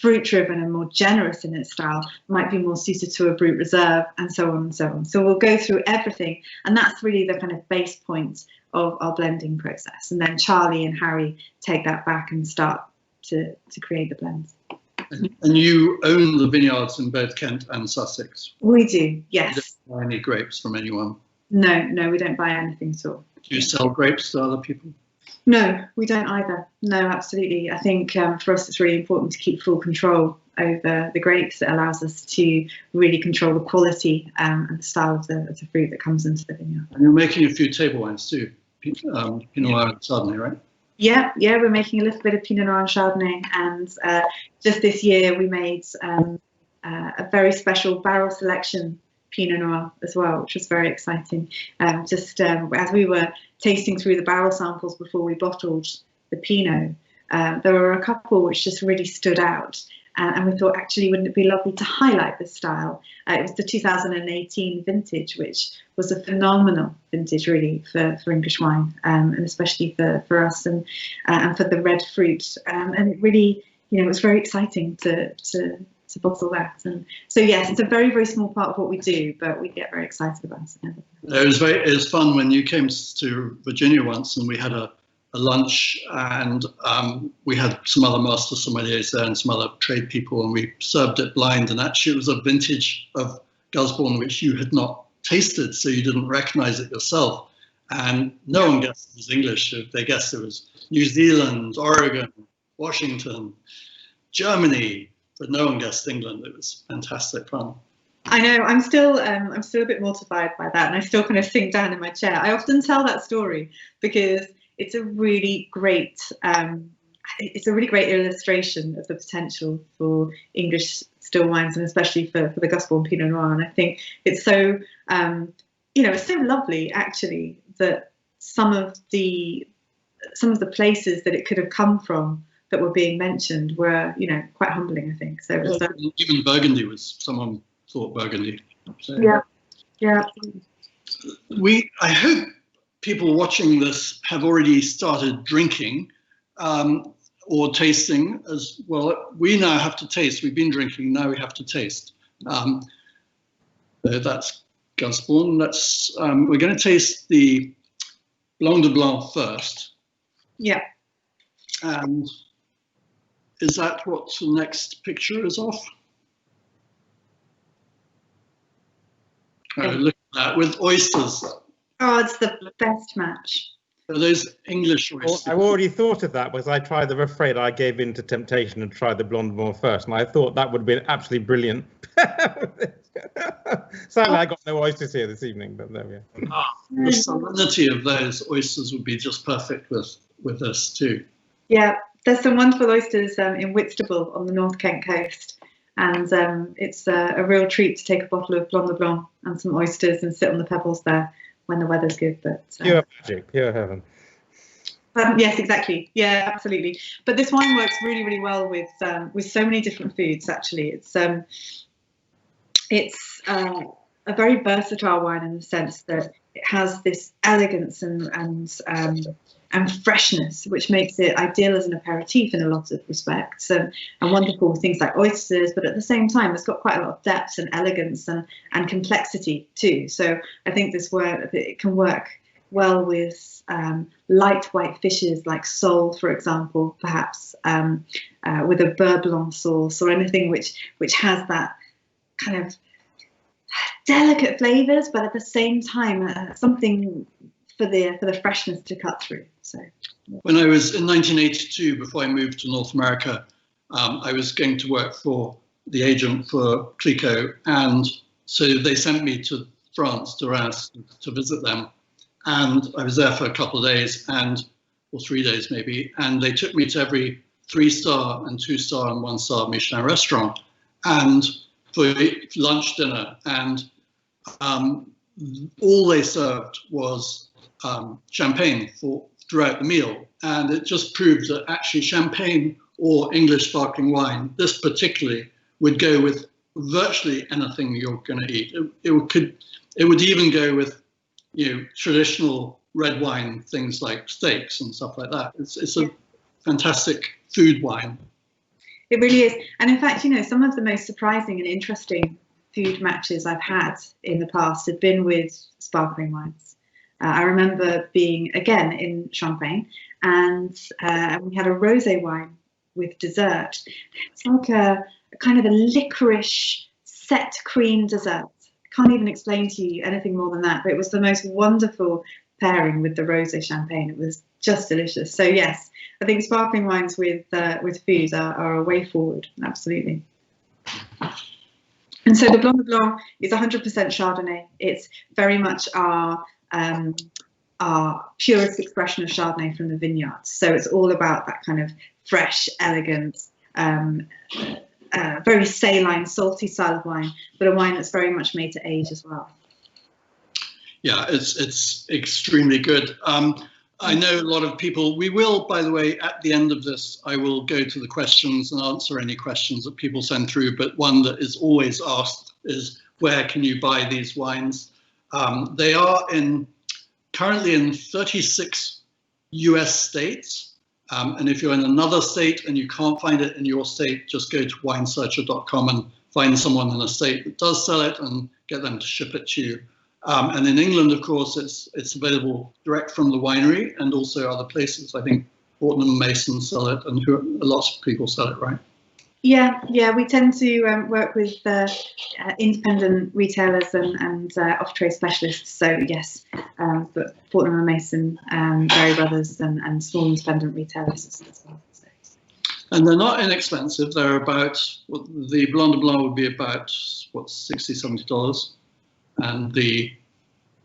fruit-driven and more generous in its style might be more suited to a Brut Reserve, and so on and so on. So we'll go through everything, and that's really the kind of base point of our blending process. And then Charlie and Harry take that back and start to create the blends. And you own the vineyards in both Kent and Sussex? We do, yes. You don't buy any grapes from anyone? No, we don't buy anything at all. Do you sell grapes to other people? No, we don't either. No, absolutely. I think for us it's really important to keep full control over the grapes. It allows us to really control the quality and the style of the fruit that comes into the vineyard. And you're making a few table wines too, Pinot Noir and Chardonnay, right? Yeah, we're making a little bit of Pinot Noir and Chardonnay, and just this year we made a very special barrel selection Pinot Noir as well, which was very exciting. As we were tasting through the barrel samples before we bottled the Pinot, there were a couple which just really stood out, and we thought, actually, wouldn't it be lovely to highlight this style? It was the 2018 vintage, which was a phenomenal vintage, really, for English wine, and especially for us and for the red fruit. And it really, it was very exciting to bottle that. And so yes, it's a very, very small part of what we do, but we get very excited about it. It was fun when you came to Virginia once, and we had a lunch, and we had some other master sommeliers there and some other trade people, and we served it blind, and actually it was a vintage of Gusbourne which you had not tasted, so you didn't recognize it yourself, and no one guessed it was English. They guessed it was New Zealand, Oregon, Washington, Germany, but no one guessed England. It was fantastic fun. I know, I'm still a bit mortified by that, and I still kind of sink down in my chair. I often tell that story because it's a really great illustration of the potential for English still wines, and especially for the Gusbourne Pinot Noir. And I think it's so it's so lovely actually that some of the places that it could have come from that were being mentioned were, quite humbling, I think. So it was, even Burgundy was, someone thought Burgundy. So, yeah. I hope people watching this have already started drinking or tasting as well. We now have to taste. We've been drinking, now we have to taste. So that's Gusbourne. We're going to taste the Blanc de Blanc first. Yeah. And is that what the next picture is of? Look at that, with oysters. Oh, it's the best match. Are those English oysters? I already thought of that, because I tried I'm afraid I gave in to temptation and tried the Blanc de Blanc first, and I thought that would have been absolutely brilliant. Sadly, I got no oysters here this evening, but there we go. The salinity of those oysters would be just perfect with this too. Yeah, there's some wonderful oysters in Whitstable on the North Kent coast, and it's a real treat to take a bottle of Blanc de Blanc and some oysters and sit on the pebbles there when the weather's good. But pure magic, pure heaven. Yes, exactly. Yeah, absolutely. But this wine works really, really well with so many different foods. Actually, it's a very versatile wine in the sense that it has this elegance and freshness, which makes it ideal as an aperitif in a lot of respects, and wonderful things like oysters. But at the same time, it's got quite a lot of depth and elegance and complexity too. So I think it can work well with light white fishes like sole, for example, perhaps with a beurre blanc sauce, or anything which has that kind of delicate flavors, but at the same time something for the freshness to cut through. So when I was in 1982, before I moved to North America, I was going to work for the agent for Clicquot, and so they sent me to France, to Rhys, to visit them. And I was there for a couple of days, or 3 days maybe, and they took me to every 3-star and 2-star and 1-star Michelin restaurant, and for lunch, dinner, and all they served was champagne throughout the meal. And it just proved that actually champagne or English sparkling wine, this particularly, would go with virtually anything you're going to eat. It would even go with, traditional red wine, things like steaks and stuff like that. It's a fantastic food wine. It really is. And in fact, some of the most surprising and interesting food matches I've had in the past have been with sparkling wines. I remember being, again, in Champagne, and we had a rosé wine with dessert. It's like a kind of a licorice set cream dessert. Can't even explain to you anything more than that, but it was the most wonderful pairing with the rosé champagne. It was just delicious. So yes, I think sparkling wines with food are a way forward, absolutely. And so the Blanc de Blanc is 100% Chardonnay. It's very much our purest expression of Chardonnay from the vineyards. So it's all about that kind of fresh, elegant, very saline, salty style of wine, but a wine that's very much made to age as well. Yeah, it's extremely good. I know a lot of people, we will, by the way, at the end of this, I will go to the questions and answer any questions that people send through, but one that is always asked is, where can you buy these wines? They are currently in 36 US states. And if you're in another state and you can't find it in your state, just go to winesearcher.com and find someone in a state that does sell it and get them to ship it to you. And in England, of course, it's available direct from the winery, and also other places. I think Fortnum & Mason sell it, and lots of people sell it, right? Yeah, we tend to work with independent retailers and off-trade specialists. So yes, but Fortnum & Mason, Berry Brothers, and small independent retailers as well. So. And they're not inexpensive. They're about, the Blanc de Blanc would be about, $60, $70. And the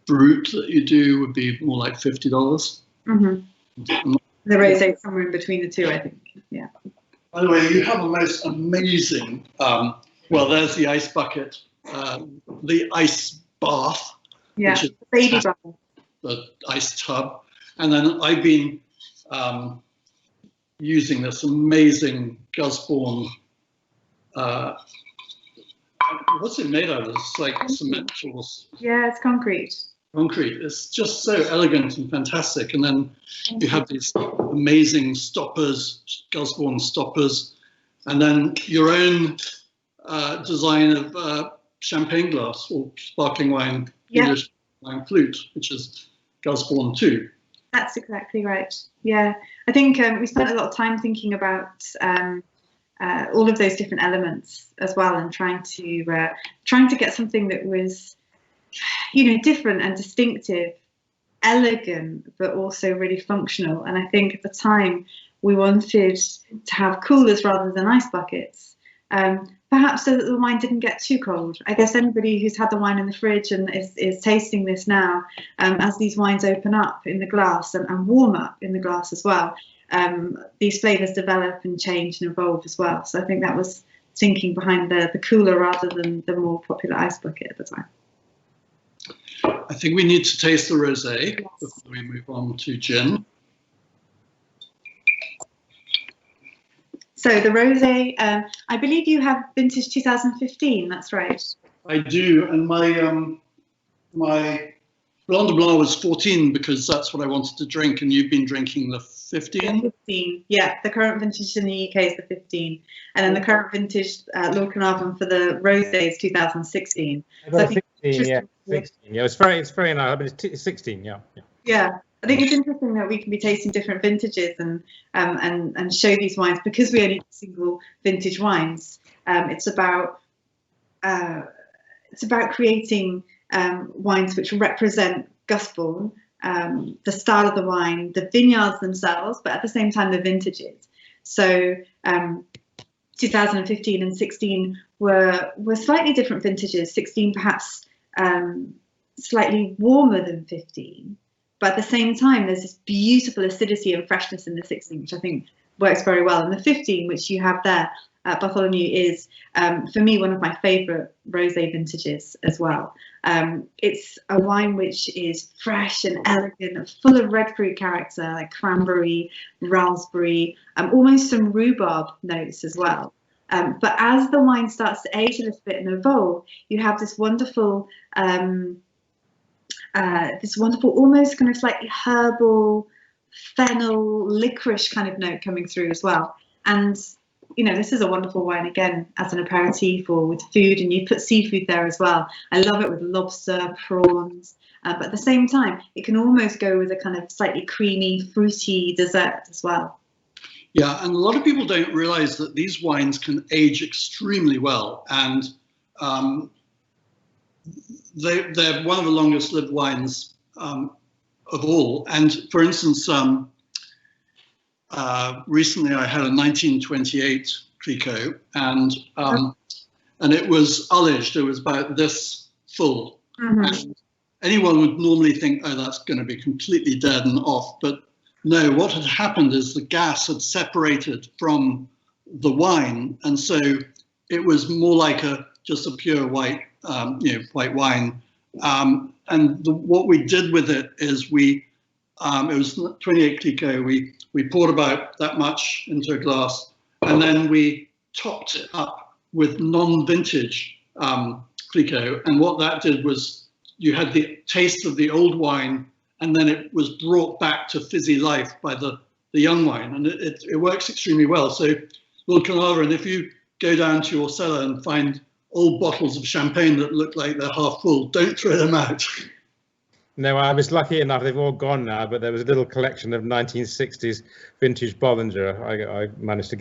Brut that you do would be more like $50. Mm-hmm. The rosé somewhere in between the two, I think. Yeah. By the way, you have a most amazing, there's the ice bucket, the ice bath, which is baby bath, the ice tub. And then I've been using this amazing Gusbourne, what's it made out of? It's like cement or... Yeah, it's concrete. Concrete. It's just so elegant and fantastic. And then you have these amazing stoppers, Gusbourne stoppers, and then your own design of champagne glass or sparkling wine, English wine flute, which is Gusbourne too. That's exactly right. Yeah, I think we spent a lot of time thinking about all of those different elements as well, and trying to get something that was, different and distinctive, elegant, but also really functional. And I think at the time we wanted to have coolers rather than ice buckets, perhaps so that the wine didn't get too cold. I guess anybody who's had the wine in the fridge and is tasting this now, as these wines open up in the glass and warm up in the glass as well, these flavours develop and change and evolve as well. So I think that was thinking behind the cooler rather than the more popular ice bucket at the time. I think we need to taste the rosé before we move on to gin. So the rosé, I believe you have vintage 2015. That's right. I do, and my Blanc de Blanc was 14 because that's what I wanted to drink, and you've been drinking the 15? 15, yeah. The current vintage in the UK is the 15, and then the current vintage Earl of Carnarvon for the rosé is 2016. So 16, yeah, 16. Yeah, it's very nice. I mean, it's 16, yeah. Yeah, I think it's interesting that we can be tasting different vintages and show these wines because we only do single vintage wines. It's about creating wines which represent Gusbourne, the style of the wine, the vineyards themselves, but at the same time the vintages. So 2015 and 16 were slightly different vintages. 16 perhaps slightly warmer than 15, but at the same time there's this beautiful acidity and freshness in the 16, which I think works very well. And the 15, which you have there, Bartholomew, is for me one of my favourite rosé vintages as well. It's a wine which is fresh and elegant, full of red fruit character, like cranberry, raspberry, almost some rhubarb notes as well. But as the wine starts to age a little bit and evolve, you have this wonderful, almost kind of slightly herbal, fennel, licorice kind of note coming through as well. And you know, this is a wonderful wine again as an aperitif or with food, and you put seafood there as well. I love it with lobster, prawns, but at the same time, it can almost go with a kind of slightly creamy, fruity dessert as well. Yeah, and a lot of people don't realize that these wines can age extremely well, and they're one of the longest lived wines of all. And for instance, recently I had a 1928 Clicquot, and it was ullaged. It was about this full. And anyone would normally think, oh, that's going to be completely dead and off. But no, what had happened is the gas had separated from the wine, and so it was more like just a pure white, white wine. And what we did with it is it was 28 Clicquot. We poured about that much into a glass, and then we topped it up with non-vintage Clicquot. And what that did was you had the taste of the old wine, and then it was brought back to fizzy life by the young wine, and it works extremely well. So, Lord Carnarvon, if you go down to your cellar and find old bottles of champagne that look like they're half full, don't throw them out. No, I was lucky enough, they've all gone now, but there was a little collection of 1960s vintage Bollinger I managed to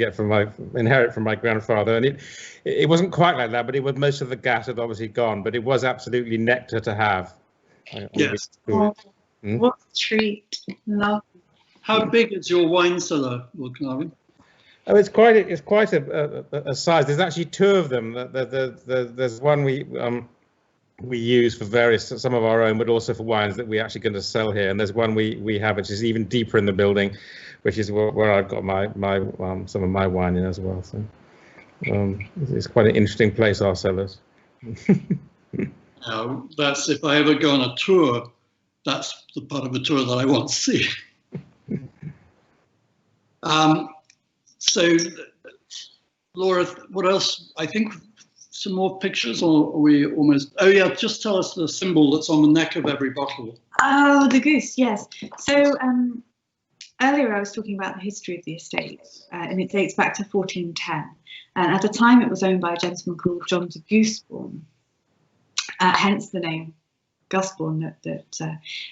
inherit from my grandfather. And it wasn't quite like that, but most of the gas had obviously gone, but it was absolutely nectar to have. Yes. What a treat. Love. How big is your wine cellar, Lord Carnarvon? Oh, it's quite a size. There's actually two of them. There's one we use for some of our own, but also for wines that we're actually going to sell here. And there's one we have, which is even deeper in the building, which is where I've got my some of my wine in as well. So it's quite an interesting place, our cellars. That's, if I ever go on a tour, that's the part of a tour that I want to see. So, Laura, what else? I think some more pictures, or are we almost? Oh yeah, just tell us the symbol that's on the neck of every bottle. Oh, the goose, yes. So earlier I was talking about the history of the estate, and it dates back to 1410. And at the time it was owned by a gentleman called John de Gusbourne, hence the name Gusbourne.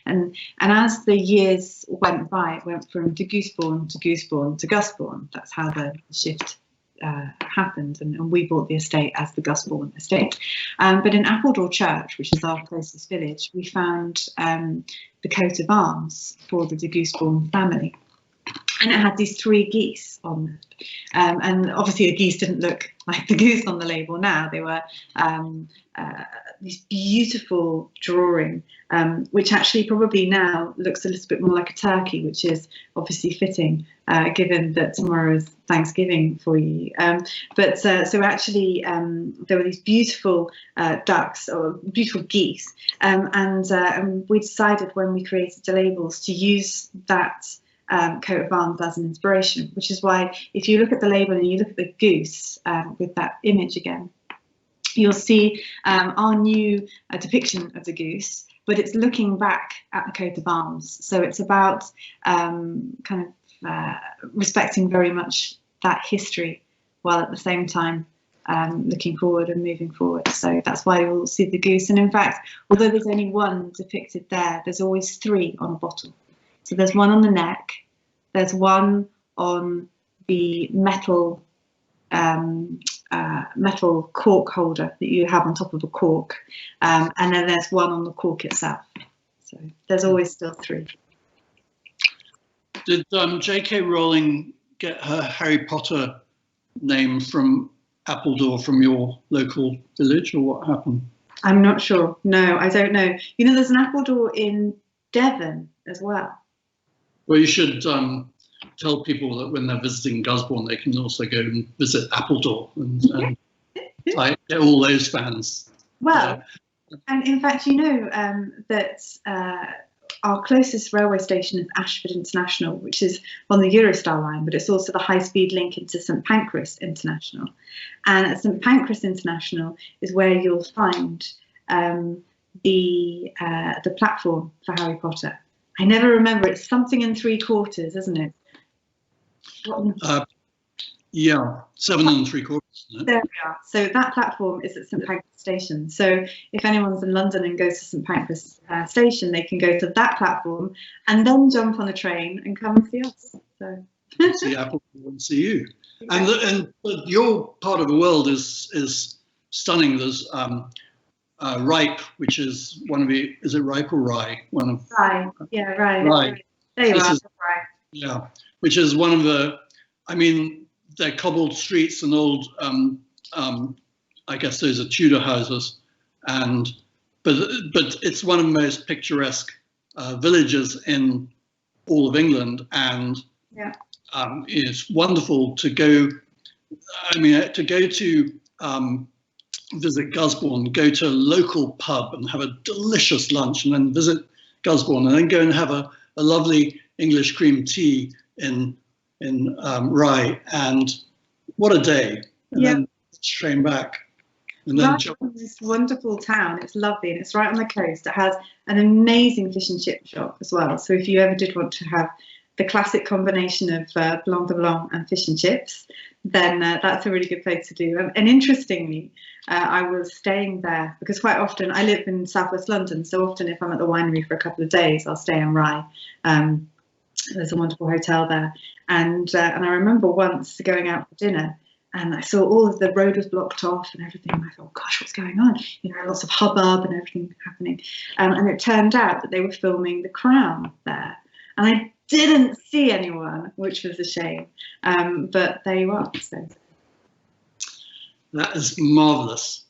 And as the years went by, it went from de Gusbourne to Gusbourne to Gusbourne. That's how the shift happened, and we bought the estate as the Gusbourne estate. But in Appledore Church, which is our closest village, we found the coat of arms for the de Gusbourne family, and it had these three geese on it. And obviously the geese didn't look like the goose on the label now. They were this beautiful drawing, which actually probably now looks a little bit more like a turkey, which is obviously fitting given that tomorrow is Thanksgiving for you. So actually there were these beautiful ducks or beautiful geese, and we decided when we created the labels to use that coat of arms as an inspiration, which is why if you look at the label and you look at the goose with that image again, you'll see our new depiction of the goose, but it's looking back at the coat of arms. So it's about respecting very much that history, while at the same time looking forward and moving forward. So that's why you'll see the goose. And in fact, although there's only one depicted there, there's always 3 on a bottle. So there's one on the neck, there's one on the metal metal cork holder that you have on top of a cork, and then there's one on the cork itself. So there's always still 3. Did J.K. Rowling get her Harry Potter name from Appledore, from your local village, or what happened? I'm not sure. No, I don't know. You know, there's an Appledore in Devon as well. Well, you should tell people that when they're visiting Gusbourne, they can also go and visit Appledore and like, get all those fans. Well, and in fact, you know that our closest railway station is Ashford International, which is on the Eurostar line, but it's also the high-speed link into St Pancras International. And at St Pancras International is where you'll find the platform for Harry Potter. I never remember. It's something 3/4, isn't it? Yeah, 7 3/4. There we are. So that platform is at St Pancras Station. So if anyone's in London and goes to St Pancras Station, they can go to that platform and then jump on a train and come and see us. So see Apple and see you. And your part of the world is stunning. There's Ripe, which is one of the, is it Ripe or Rye? One of Rye. Yeah, Rye. Rye. There you are. Rye. Yeah, which is one of the, I mean, they're cobbled streets and old, I guess those are Tudor houses, and but it's one of the most picturesque villages in all of England, and yeah, it's wonderful to go. I mean, to go to visit Gusbourne, go to a local pub and have a delicious lunch, and then visit Gusbourne, and then go and have a lovely English cream tea in Rye, and what a day! And then train back, and then Rye is this wonderful town. It's lovely, and it's right on the coast. It has an amazing fish and chip shop as well. So if you ever did want to have the classic combination of blanc de blanc and fish and chips, then that's a really good place to do. And interestingly, I was staying there because quite often I live in southwest London, so often if I'm at the winery for a couple of days, I'll stay in Rye. There's a wonderful hotel there, and I remember once going out for dinner, and I saw all of the road was blocked off and everything. And I thought, gosh, what's going on? You know, lots of hubbub and everything happening. And it turned out that they were filming The Crown there, and I didn't see anyone, which was a shame. But there you are. So that is marvelous.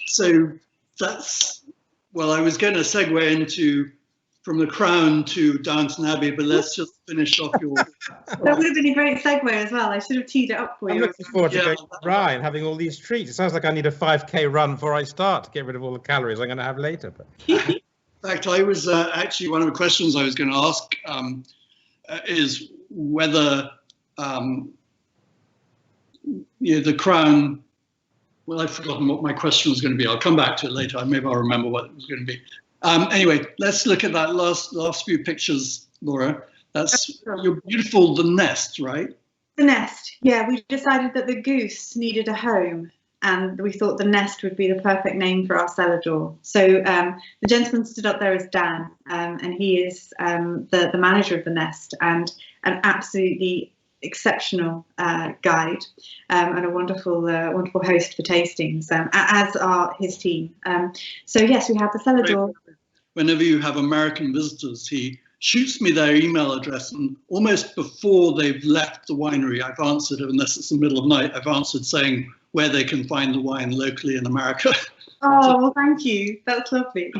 So that's, well, I was going to segue into from The Crown to Downton Abbey, but let's just finish off your. That would have been a great segue as well. I should have teed it up for you. I'm looking forward to going to Rye and having all these treats. It sounds like I need a 5K run before I start to get rid of all the calories I'm going to have later. But. In fact, I was actually, one of the questions I was going to ask is whether The Crown. Well, I've forgotten what my question was going to be. I'll come back to it later. Maybe I'll remember what it was going to be. Anyway, let's look at that last few pictures, Laura. That's your beautiful, the nest, right? The nest, yeah. We decided that the goose needed a home, and we thought the nest would be the perfect name for our cellar door. So the gentleman stood up there as Dan, and he is the manager of the nest and an absolutely exceptional guide and a wonderful host for tastings, as are his team. So yes, we have the cellar door. Whenever you have American visitors, he shoots me their email address, and almost before they've left the winery, I've answered, unless it's the middle of night, I've answered saying where they can find the wine locally in America. Oh, well, thank you. That's lovely.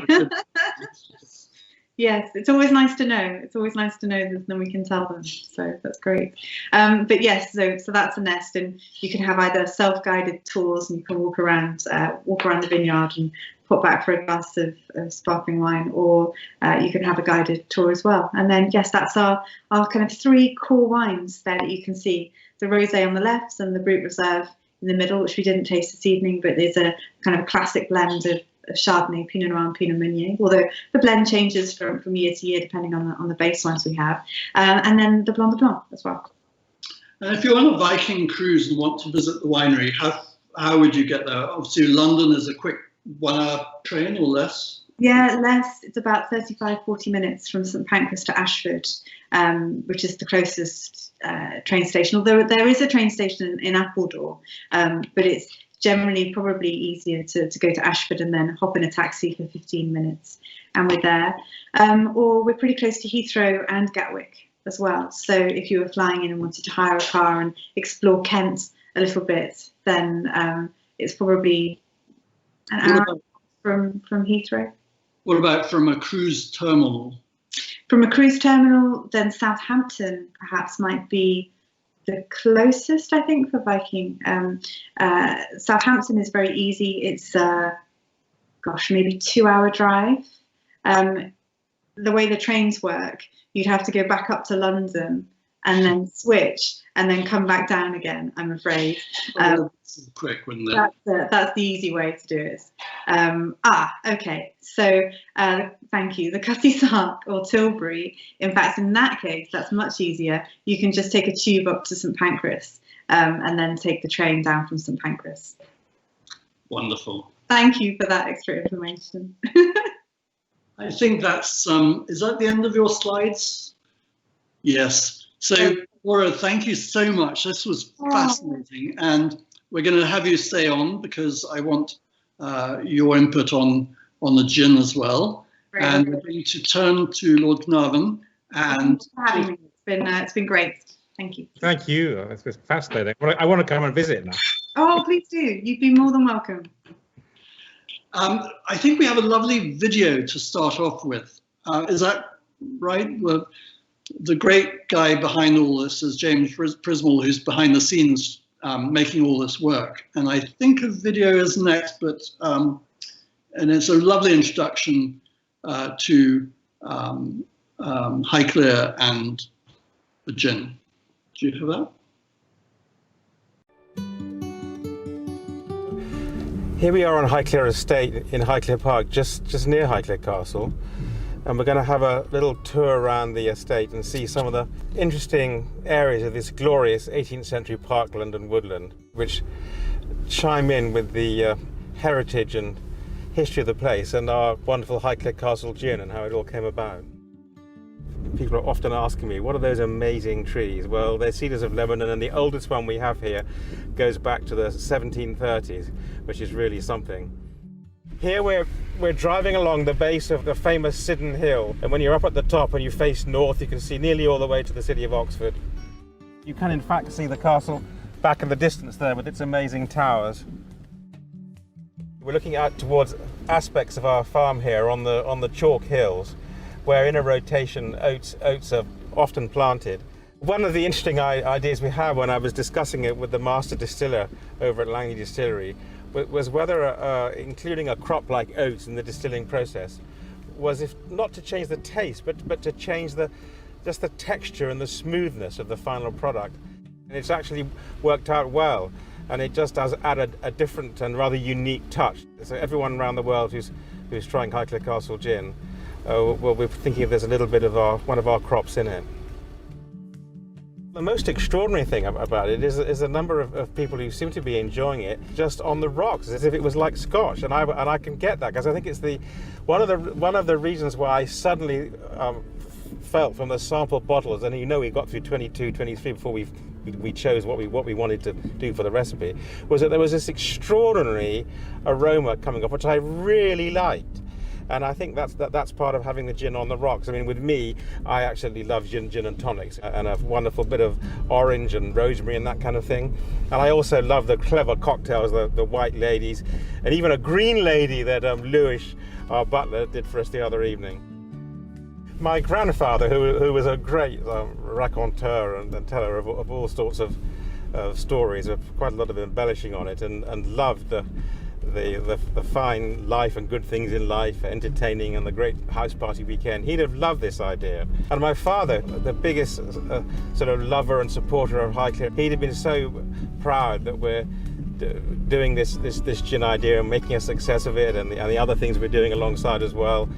Yes, it's always nice to know. It's always nice to know that then we can tell them. So that's great. But yes, so that's a nest, and you can have either self-guided tours, and you can walk around the vineyard and pop back for a glass of sparkling wine, or you can have a guided tour as well. And then yes, that's our kind of 3 core wines there that you can see: the rosé on the left and the Brut Reserve in the middle, which we didn't taste this evening, but there's a kind of a classic blend of Chardonnay, Pinot Noir, and Pinot Meunier. Although the blend changes from year to year depending on the base wines we have, and then the Blanc de Blanc as well. And if you're on a Viking cruise and want to visit the winery, how would you get there? Obviously, London is a quick 1 hour train or less. Yeah, less. It's about 35-40 minutes from St Pancras to Ashford, which is the closest train station. Although there is a train station in Appledore, but it's generally probably easier to go to Ashford and then hop in a taxi for 15 minutes and we're there. Or we're pretty close to Heathrow and Gatwick as well. So if you were flying in and wanted to hire a car and explore Kent a little bit, then it's probably an hour from Heathrow. What about from a cruise terminal? From a cruise terminal, then Southampton perhaps might be the closest, I think, for Viking. Southampton is very easy. It's, maybe 2 hour drive. The way the trains work, you'd have to go back up to London and then switch and then come back down again, I'm afraid. That's quick, wouldn't it? That's the easy way to do it. Okay. So thank you. The Cutty Sark or Tilbury, in fact, in that case, that's much easier. You can just take a tube up to St Pancras and then take the train down from St Pancras. Wonderful. Thank you for that extra information. I think that's, is that the end of your slides? Yes. So, Laura, thank you so much. This was fascinating. And we're going to have you stay on because I want your input on the gin as well. Great. And we're going to turn to Lord Carnarvon. And Thanks for having me. It's been great. Thank you. Thank you. It's been fascinating. I want to come and visit now. Oh, please do. You'd be more than welcome. I think we have a lovely video to start off with. Is that right? Well, the great guy behind all this is James Prismal, who's behind the scenes making all this work. And I think a video is next, but and it's a lovely introduction to Highclere and the gin. Do you have that? Here we are on Highclere Estate in Highclere Park, just near Highclere Castle. And we're going to have a little tour around the estate and see some of the interesting areas of this glorious 18th century parkland and woodland, which chime in with the heritage and history of the place and our wonderful Highclere Castle Gin and how it all came about. People are often asking me, what are those amazing trees? Well, they're cedars of Lebanon, and the oldest one we have here goes back to the 1730s, which is really something. Here we're driving along the base of the famous Sidon Hill, and when you're up at the top and you face north, you can see nearly all the way to the city of Oxford. You can in fact see the castle back in the distance there with its amazing towers. We're looking out towards aspects of our farm here on the chalk hills, where in a rotation oats are often planted. One of the interesting ideas we had when I was discussing it with the master distiller over at Langley Distillery was whether including a crop like oats in the distilling process was if not to change the taste, but to change just the texture and the smoothness of the final product. And it's actually worked out well, and it just does add a different and rather unique touch. So everyone around the world who's trying Highclere Castle Gin will be thinking if there's a little bit of one of our crops in it. The most extraordinary thing about it is a number of people who seem to be enjoying it just on the rocks, as if it was like Scotch, and I can get that because I think it's one of the reasons why I suddenly felt from the sample bottles, and we got through 22, 23 before we chose what we wanted to do for the recipe, was that there was this extraordinary aroma coming off, which I really liked. And I think that's part of having the gin on the rocks. I mean, with me, I actually love gin and tonics and a wonderful bit of orange and rosemary and that kind of thing. And I also love the clever cocktails, the white ladies, and even a green lady that Lewis, our butler, did for us the other evening. My grandfather, who was a great raconteur and teller of all sorts of stories, with quite a lot of embellishing on it, and loved the fine life and good things in life, entertaining and the great house party weekend. He'd have loved this idea. And my father, the biggest sort of lover and supporter of Highclere, he'd have been so proud that we're doing this gin idea and making a success of it, and the other things we're doing alongside as well.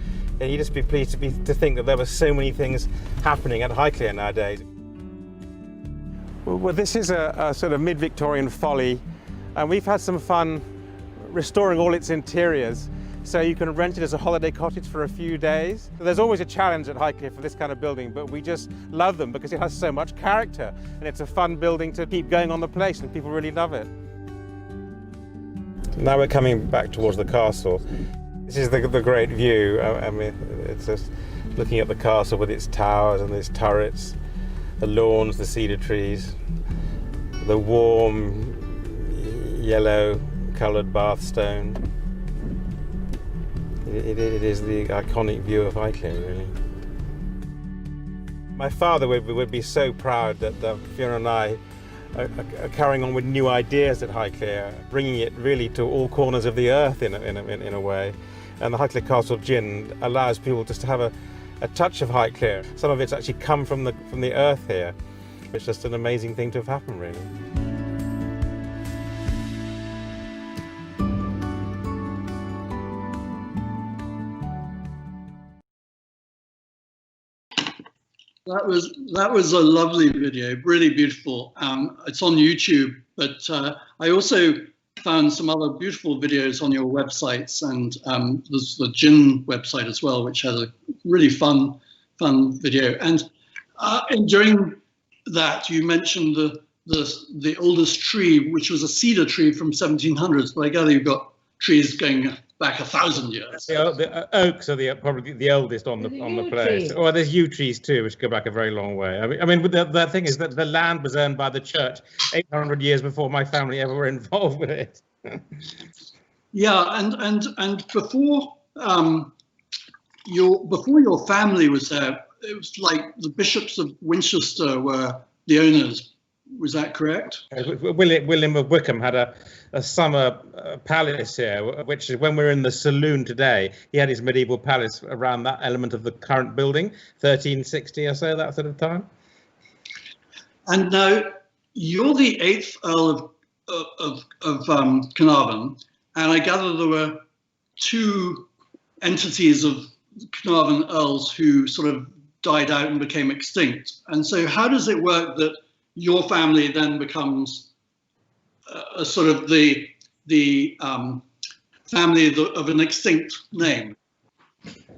And he'd just be pleased to think that there were so many things happening at Highclere nowadays. Well, this is a sort of mid-Victorian folly, and we've had some fun restoring all its interiors. So you can rent it as a holiday cottage for a few days. There's always a challenge at Highclere for this kind of building, but we just love them because it has so much character, and it's a fun building to keep going on the place, and people really love it. Now we're coming back towards the castle. This is the great view. I mean, it's just looking at the castle with its towers and its turrets, the lawns, the cedar trees, the warm yellow coloured Bath stone. It is the iconic view of Highclere, really. My father would be so proud that Fiona and I are carrying on with new ideas at Highclere, bringing it really to all corners of the earth in a way. And the Highclere Castle Gin allows people just to have a touch of Highclere. Some of it's actually come from the earth here. It's just an amazing thing to have happened, really. That was a lovely video, really beautiful. It's on YouTube, but I also found some other beautiful videos on your websites, and there's the Gin website as well, which has a really fun video. And during that, you mentioned the oldest tree, which was a cedar tree from 1700s, but I gather you've got trees going back 1,000 years. The oaks are probably the oldest on the place. Or there's yew trees too, which go back a very long way. I mean, the thing is that the land was owned by the church 800 years before my family ever were involved with it. Yeah, and before your family was there, it was like the bishops of Winchester were the owners. Was that correct? William of Wykeham had a summer palace here, which is when we're in the saloon today. He had his medieval palace around that element of the current building, 1360 or so, that sort of time. And now you're the 8th Earl of Carnarvon, and I gather there were 2 entities of Carnarvon Earls who sort of died out and became extinct. And so how does it work that your family then becomes a sort of the family of an extinct name?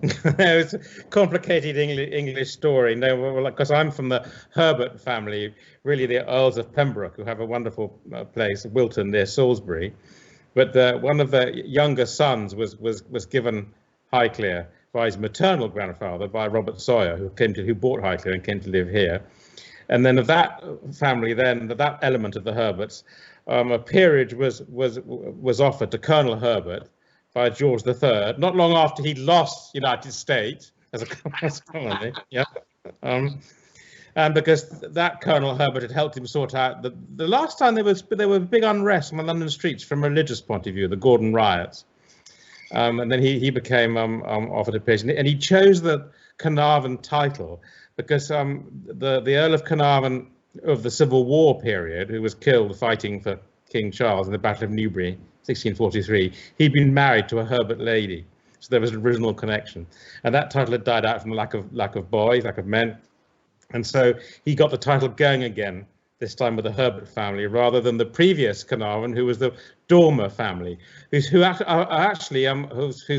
It's a complicated English story. No, because I'm from the Herbert family, really the Earls of Pembroke, who have a wonderful place, Wilton, near Salisbury. But one of the younger sons was given Highclere by his maternal grandfather, by Robert Sawyer, who bought Highclere and came to live here. And then of that family, that element of the Herberts, a peerage was offered to Colonel Herbert by George III, not long after he'd lost United States as a colony. Yeah. And because that Colonel Herbert had helped him sort out the last time there were big unrest on the London streets from a religious point of view, the Gordon riots. And then he became offered a peerage, and he chose the Carnarvon title because the Earl of Carnarvon of the Civil War period, who was killed fighting for King Charles in the Battle of Newbury, 1643, he'd been married to a Herbert lady, so there was an original connection. And that title had died out from lack of boys, lack of men, and so he got the title going again, this time with the Herbert family, rather than the previous Carnarvon, who was the Dormer family, whose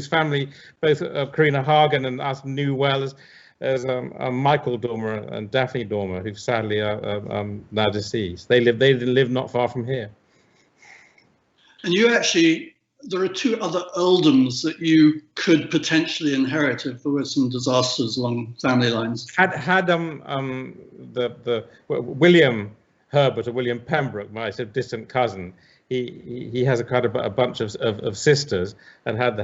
family both Carina Hagen and us knew well as Michael Dormer and Daphne Dormer, who sadly are now deceased. They live not far from here. And there are 2 other earldoms that you could potentially inherit if there were some disasters along family lines. Had the William Herbert or William Pembroke, my sort of distant cousin, he has a bunch of sisters, and had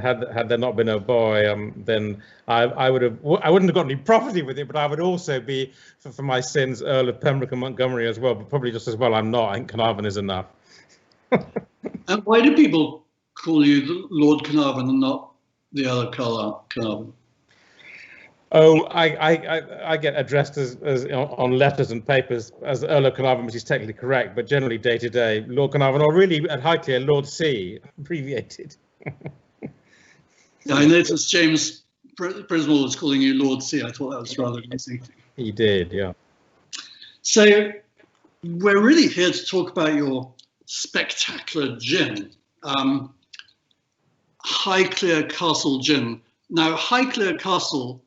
there not been a boy, then I wouldn't have got any property with it, but I would also be for my sins Earl of Pembroke and Montgomery as well, but probably just as well I'm not. I think Carnarvon is enough. And why do people call you the Lord Carnarvon and not the Earl of Carnarvon? Oh, I get addressed as on letters and papers as Earl of Carnarvon, which is technically correct, but generally day to day, Lord Carnarvon, or really at Highclere, Lord C, abbreviated. Yeah, I noticed James Prismal was calling you Lord C. I thought that was rather amusing. He did, yeah. So we're really here to talk about your spectacular gin, Highclere Castle Gin. Now, Highclere Castle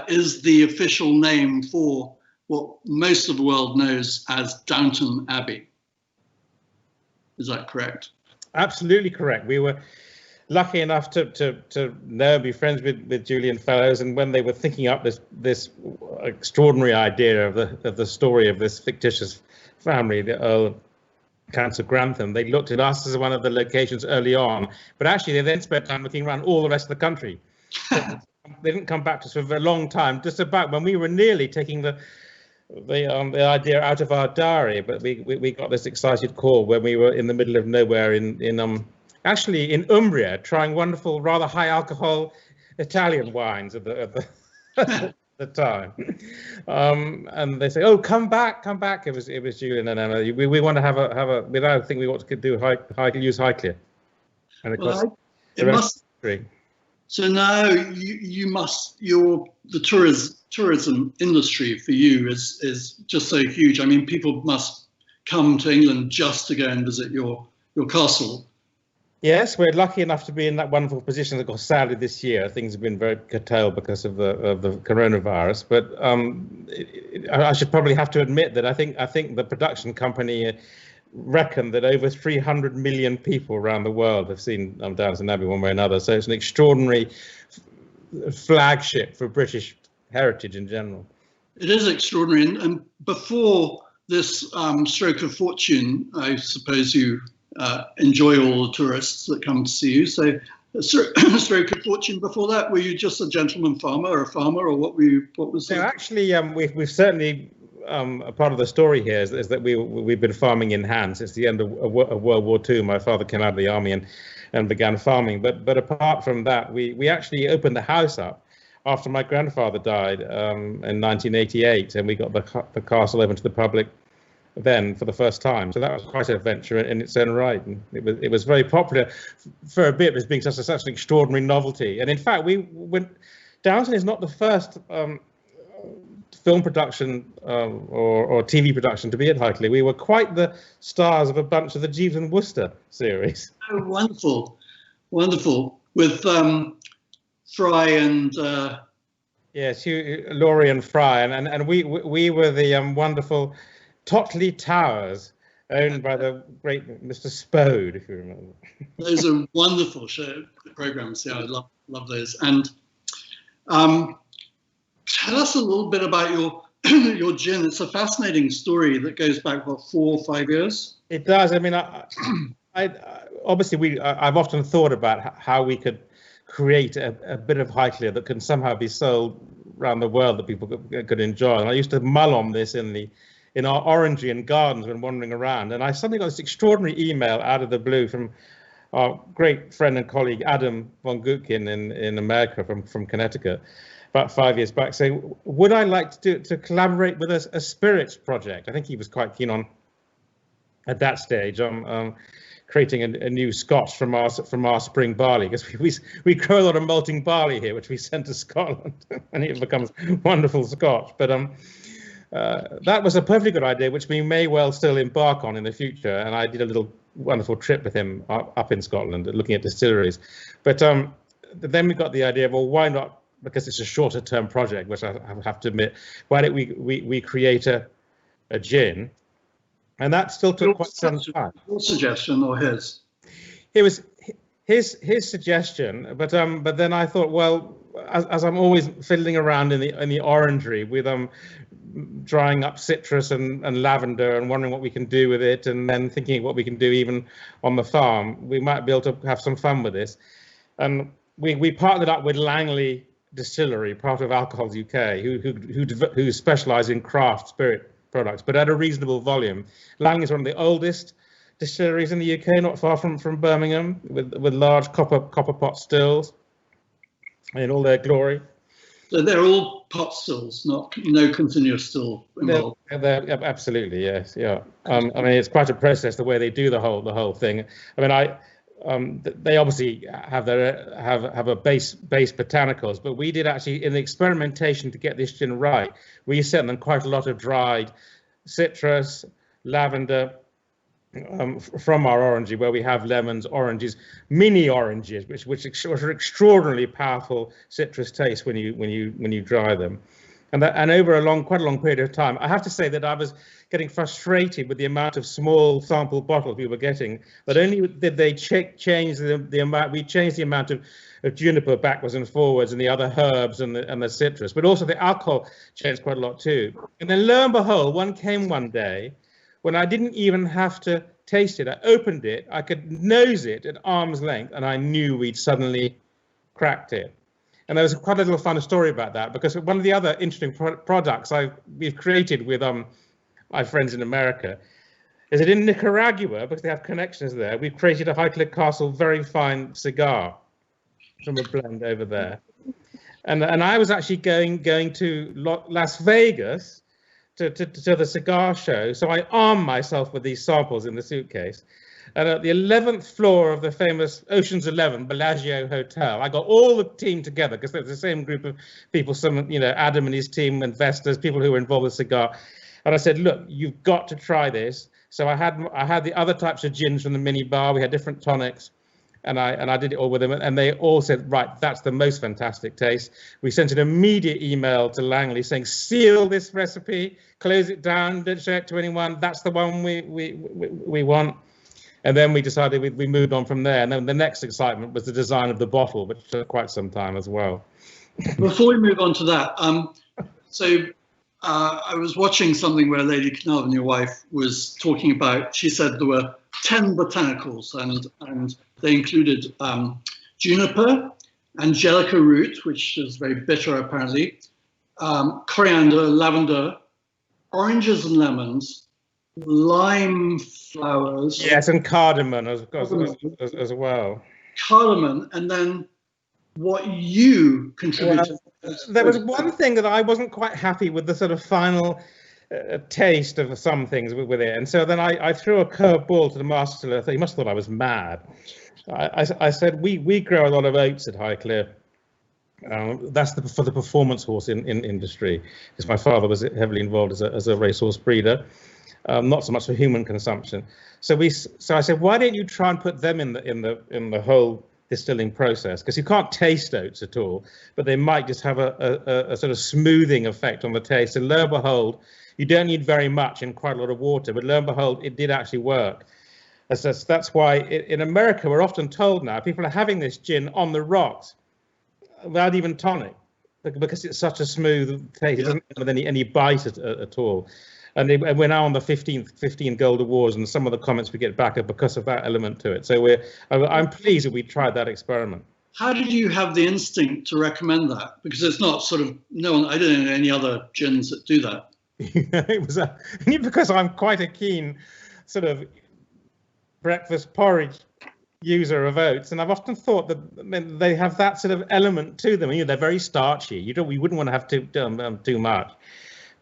is the official name for what most of the world knows as Downton Abbey. Is that correct? Absolutely correct. We were lucky enough to know and be friends with Julian Fellows, and when they were thinking up this extraordinary idea of the story of this fictitious family, the Earl of Carnarvon, they looked at us as one of the locations early on, but actually they then spent time looking around all the rest of the country. They didn't come back to us for a very long time, just about when we were nearly taking the idea out of our diary, but we got this excited call when we were in the middle of nowhere actually in Umbria, trying wonderful, rather high alcohol Italian wines at the time. And they say, "Oh, come back." It was Julian and Emma. We want to have a. We now think we ought to do use Highclere. And of course, it must. So now the tourism industry for you is just so huge. I mean, people must come to England just to go and visit your castle. Yes, we're lucky enough to be in that wonderful position. Of course, sadly this year things have been very curtailed because of the coronavirus. But I should probably have to admit that I think the production company reckon that over 300 million people around the world have seen Downton Abbey one way or another. So it's an extraordinary flagship for British heritage in general. It is extraordinary. And before this stroke of fortune, I suppose you enjoy all the tourists that come to see you. So a stroke of fortune before that, were you just a gentleman farmer or a farmer, or what was that? No, actually, we've certainly a part of the story here is that we've been farming in hand since the end of World War II. My father came out of the army and began farming. But apart from that, we actually opened the house up after my grandfather died in 1988, and we got the castle open to the public then for the first time. So that was quite an adventure in its own right, and it was very popular for a bit as being such an extraordinary novelty. And in fact, Downton is not the first film production or TV production to be at Highclere. We were quite the stars of a bunch of the Jeeves and Wooster series. Oh, wonderful. With Fry and yes, Laurie and Fry, and we were the wonderful Totley Towers, owned by the great Mr. Spode, if you remember. Those are wonderful programs. Yeah, I love those. And tell us a little bit about your gin. It's a fascinating story that goes back, what, 4 or 5 years? It does. I mean, I've often thought about how we could create a bit of Highclere that can somehow be sold around the world that people could enjoy. And I used to mull on this in our orangery and gardens when wandering around. And I suddenly got this extraordinary email out of the blue from our great friend and colleague, Adam von Gutkin in America from Connecticut, about 5 years back, saying, would I like to collaborate with a spirits project? I think he was quite keen on, at that stage, creating a new Scotch from our spring barley, because we grow a lot of malting barley here, which we send to Scotland, and it becomes wonderful Scotch. But that was a perfectly good idea, which we may well still embark on in the future. And I did a little wonderful trip with him up in Scotland, looking at distilleries. But then we got the idea of, well, why not? Because it's a shorter term project, which I have to admit, why don't we create a gin? And that still took quite some time. Your suggestion or his? It was his suggestion, but then I thought, well, as I'm always fiddling around in the orangery with drying up citrus and lavender and wondering what we can do with it, and then thinking what we can do even on the farm, we might be able to have some fun with this. And we partnered up with Langley Distillery, part of Alcohols UK, who specialise in craft spirit products, but at a reasonable volume. Langley is one of the oldest distilleries in the UK, not far from Birmingham, with large copper pot stills in all their glory. So they're all pot stills, no continuous still involved. They're absolutely, yes, yeah. I mean, it's quite a process the way they do the whole thing. I mean, they obviously have a base botanicals, but we did actually, in the experimentation to get this gin right, we sent them quite a lot of dried citrus, lavender, from our orangery, where we have lemons, oranges, mini oranges, which are extraordinarily powerful citrus taste when you dry them, and over quite a long period of time. I have to say that I was getting frustrated with the amount of small sample bottles we were getting. But only did they change the amount. We changed the amount of juniper backwards and forwards, and the other herbs and the citrus, but also the alcohol changed quite a lot too. And then lo and behold, one day when I didn't even have to taste it. I opened it, I could nose it at arm's length, and I knew we'd suddenly cracked it. And there was quite a little fun story about that, because one of the other interesting products we've created with my friends in America is that in Nicaragua, because they have connections there, we've created a Highclere Castle very fine cigar from a blend over there. And I was actually going to Las Vegas to the cigar show, so I armed myself with these samples in the suitcase. And at the 11th floor of the famous Ocean's 11 Bellagio Hotel, I got all the team together, because there's the same group of people, some, Adam and his team, investors, people who were involved with cigar. And I said, look, you've got to try this. So I had the other types of gins from the mini bar. We had different tonics. And I did it all with them, and they all said, right, that's the most fantastic taste. We sent an immediate email to Langley saying, seal this recipe, close it down, don't show it to anyone. That's the one we want. And then we decided we moved on from there. And then the next excitement was the design of the bottle, which took quite some time as well. Before we move on to that, I was watching something where Lady Carnarvon, your wife, was talking about, she said there were 10 botanicals, and they included juniper, angelica root, which is very bitter apparently, coriander, lavender, oranges and lemons, lime flowers. Yes, and cardamom as well. Cardamom, and then what you contributed. Well, there was one thing that I wasn't quite happy with, the sort of final taste of some things with it, and so then I threw a curveball to the master distiller. He must have thought I was mad. I said we grow a lot of oats at Highclere. That's for the performance horse in industry, because my father was heavily involved as a racehorse breeder, not so much for human consumption. So I said, why don't you try and put them in the whole distilling process, because you can't taste oats at all, but they might just have a sort of smoothing effect on the taste. And lo and behold, you don't need very much in quite a lot of water, but lo and behold, it did actually work. That's why in America, we're often told now, people are having this gin on the rocks without even tonic, because it's such a smooth taste. It doesn't have any bite at all. And we're now on the 15 gold awards, and some of the comments we get back are because of that element to it. So I'm pleased that we tried that experiment. How did you have the instinct to recommend that? Because it's not sort of, I don't know any other gins that do that. It was because I'm quite a keen sort of breakfast porridge user of oats, and I've often thought that they have that sort of element to them. They're very starchy. We wouldn't want to have too much.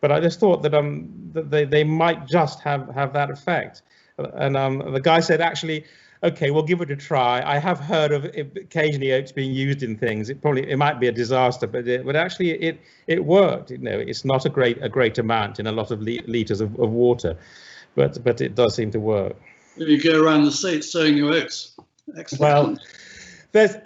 But I just thought that they might just have that effect. And the guy said, actually, okay, we'll give it a try. I have heard of occasionally oats being used in things. It might be a disaster, but actually it worked. It's not a great amount in a lot of liters of water, but it does seem to work. You go around the States sowing your oats. Excellent. Well, there's,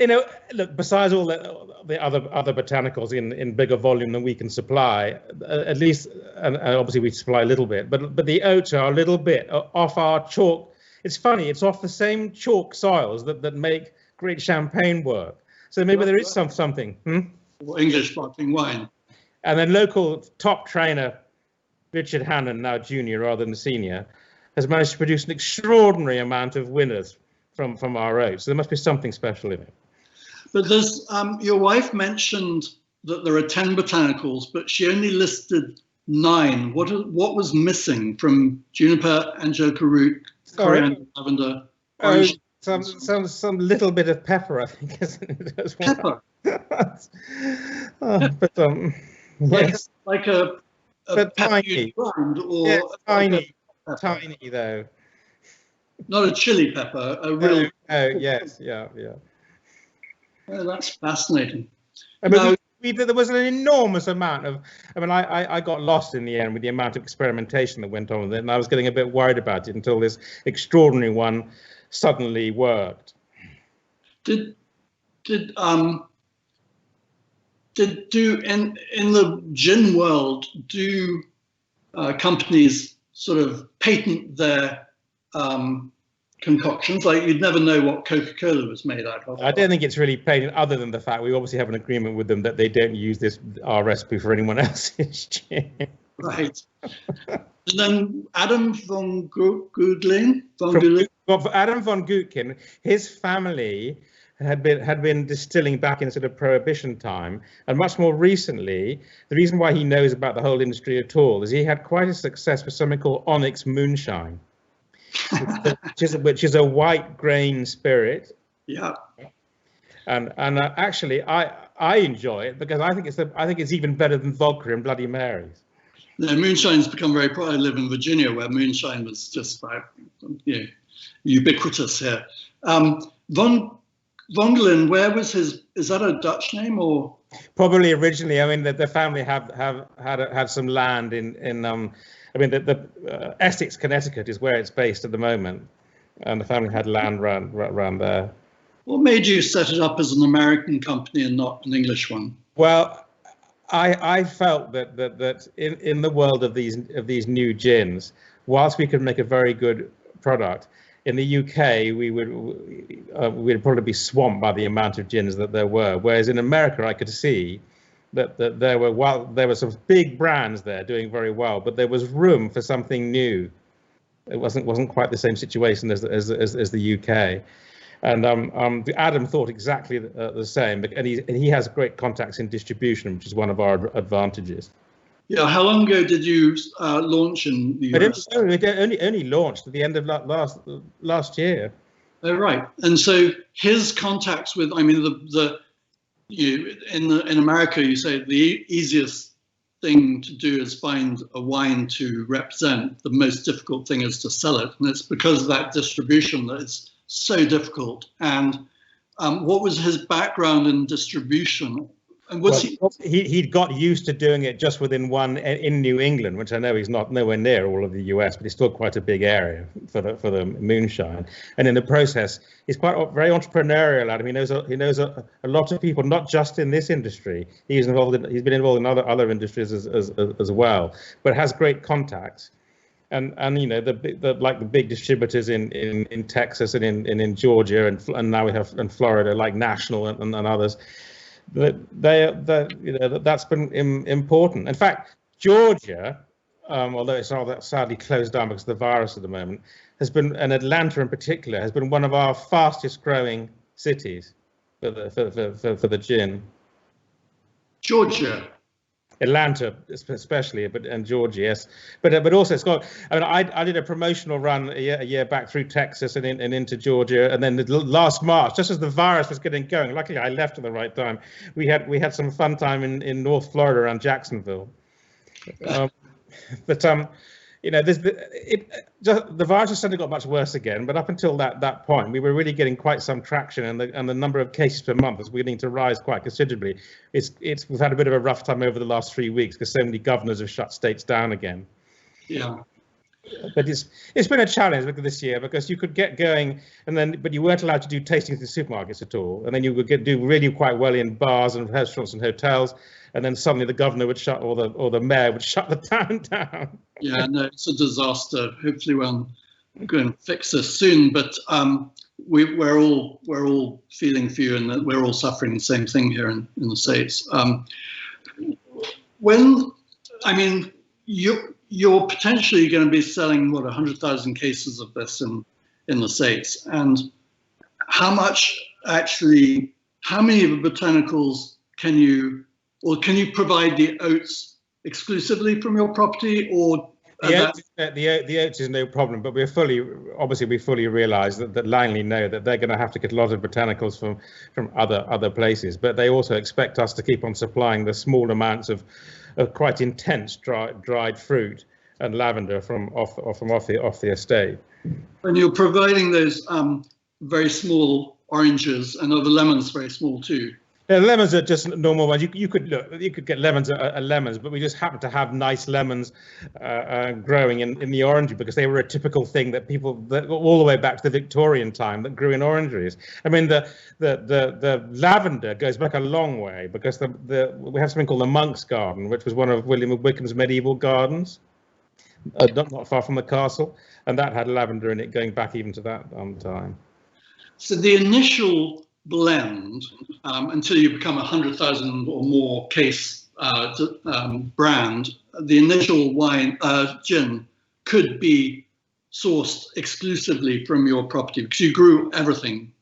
look, besides all the other botanicals in bigger volume than we can supply, at least, and obviously we supply a little bit, but the oats are a little bit off our chalk. It's funny, it's off the same chalk soils that make great champagne work. So maybe there is something. Or English sparkling wine. And then local top trainer, Richard Hannon, now junior rather than senior, has managed to produce an extraordinary amount of winners from our oats. So there must be something special in it. But there's your wife mentioned that there are 10 botanicals, but she only listed 9. What was missing from juniper, angelica root, coriander, lavender? Some little bit of pepper, I think, isn't it? As well. Pepper. Yes. Like a tiny. Brand, or yes, tiny though. Not a chili pepper, a real. Oh yes, yeah. Oh, that's fascinating. I mean, there was an enormous amount of, I mean, I got lost in the end with the amount of experimentation that went on with it, and I was getting a bit worried about it until this extraordinary one suddenly worked. Did in the gin world, do companies sort of patent their concoctions? Like, you'd never know what Coca-Cola was made out of. I don't think it's really patent, other than the fact we obviously have an agreement with them that they don't use our recipe for anyone else's gin. Right. And then Adam von Gutkin. Adam von Gutkin, his family had been distilling back in sort of Prohibition time, and much more recently, the reason why he knows about the whole industry at all is he had quite a success with something called Onyx Moonshine, which is a white grain spirit. Yeah. And actually, I enjoy it because I think it's even better than vodka and Bloody Marys. No, moonshine's become very popular. I live in Virginia, where moonshine was just like, ubiquitous here. Von Gogh, where was his? Is that a Dutch name or? Probably originally. I mean, the family have had some land in I mean, the Essex, Connecticut is where it's based at the moment, and the family had land around there. What made you set it up as an American company and not an English one? Well, I felt that in the world of these new gins, whilst we could make a very good product, in the UK we'd probably be swamped by the amount of gins that there were. Whereas in America, I could see that there were some big brands there doing very well, but there was room for something new. It wasn't quite the same situation as the UK. And Adam thought exactly the same, and he has great contacts in distribution, which is one of our advantages. Yeah, how long ago did you launch in the US? It only launched at the end of last year. Oh, right. And so his contacts with, I mean, in America, you say the easiest thing to do is find a wine to represent. The most difficult thing is to sell it, and it's because of that distribution that it's so difficult. And what was his background in distribution? And he'd got used to doing it just within one in New England, which I know he's not nowhere near all of the US, but it's still quite a big area for the moonshine. And in the process, he's very entrepreneurial. Adam, he knows a lot of people, not just in this industry. He's been involved in other industries as well, but has great contacts. And you know, the big distributors in Texas and in Georgia and now we have in Florida, like National and others. That's been important. In fact, Georgia, although it's sadly closed down because of the virus at the moment, has been, and Atlanta in particular, has been one of our fastest growing cities for the gin. Georgia. Atlanta, especially, and Georgia, yes, but also it's got. I mean, I did a promotional run a year back through Texas and into Georgia, and then last March, just as the virus was getting going, luckily I left at the right time. We had some fun time in North Florida around Jacksonville, you know, the virus has suddenly got much worse again. But up until that point, we were really getting quite some traction, and the number of cases per month is beginning to rise quite considerably. We've had a bit of a rough time over the last 3 weeks because so many governors have shut states down again. Yeah. But it's been a challenge this year because you could get going but you weren't allowed to do tastings in supermarkets at all, and then you would do really quite well in bars and restaurants and hotels, and then suddenly the governor would shut or the mayor would shut the town down. Yeah, no, it's a disaster. Hopefully we'll go and fix this soon. But we're all feeling for you, and we're all suffering the same thing here in the States. You're potentially going to be selling 100,000 cases of this in the States, and how many of the botanicals can you provide the oats exclusively from your property, or the oats is no problem, but we fully realise that Langley know that they're going to have to get a lot of botanicals from other places, but they also expect us to keep on supplying the small amounts of quite intense dried fruit and lavender from off the estate. And you're providing those very small oranges, and the lemons very small too. Yeah, lemons are just normal ones. You could get lemons at lemons, but we just happen to have nice lemons growing in the orangery because they were a typical thing that people all the way back to the Victorian time that grew in orangeries. I mean, the lavender goes back a long way because we have something called the Monk's Garden, which was one of William of Wykeham's medieval gardens, not far from the castle, and that had lavender in it going back even to that time. So the initial blend, until you become 100,000 or more case brand, the initial wine gin could be sourced exclusively from your property because you grew everything.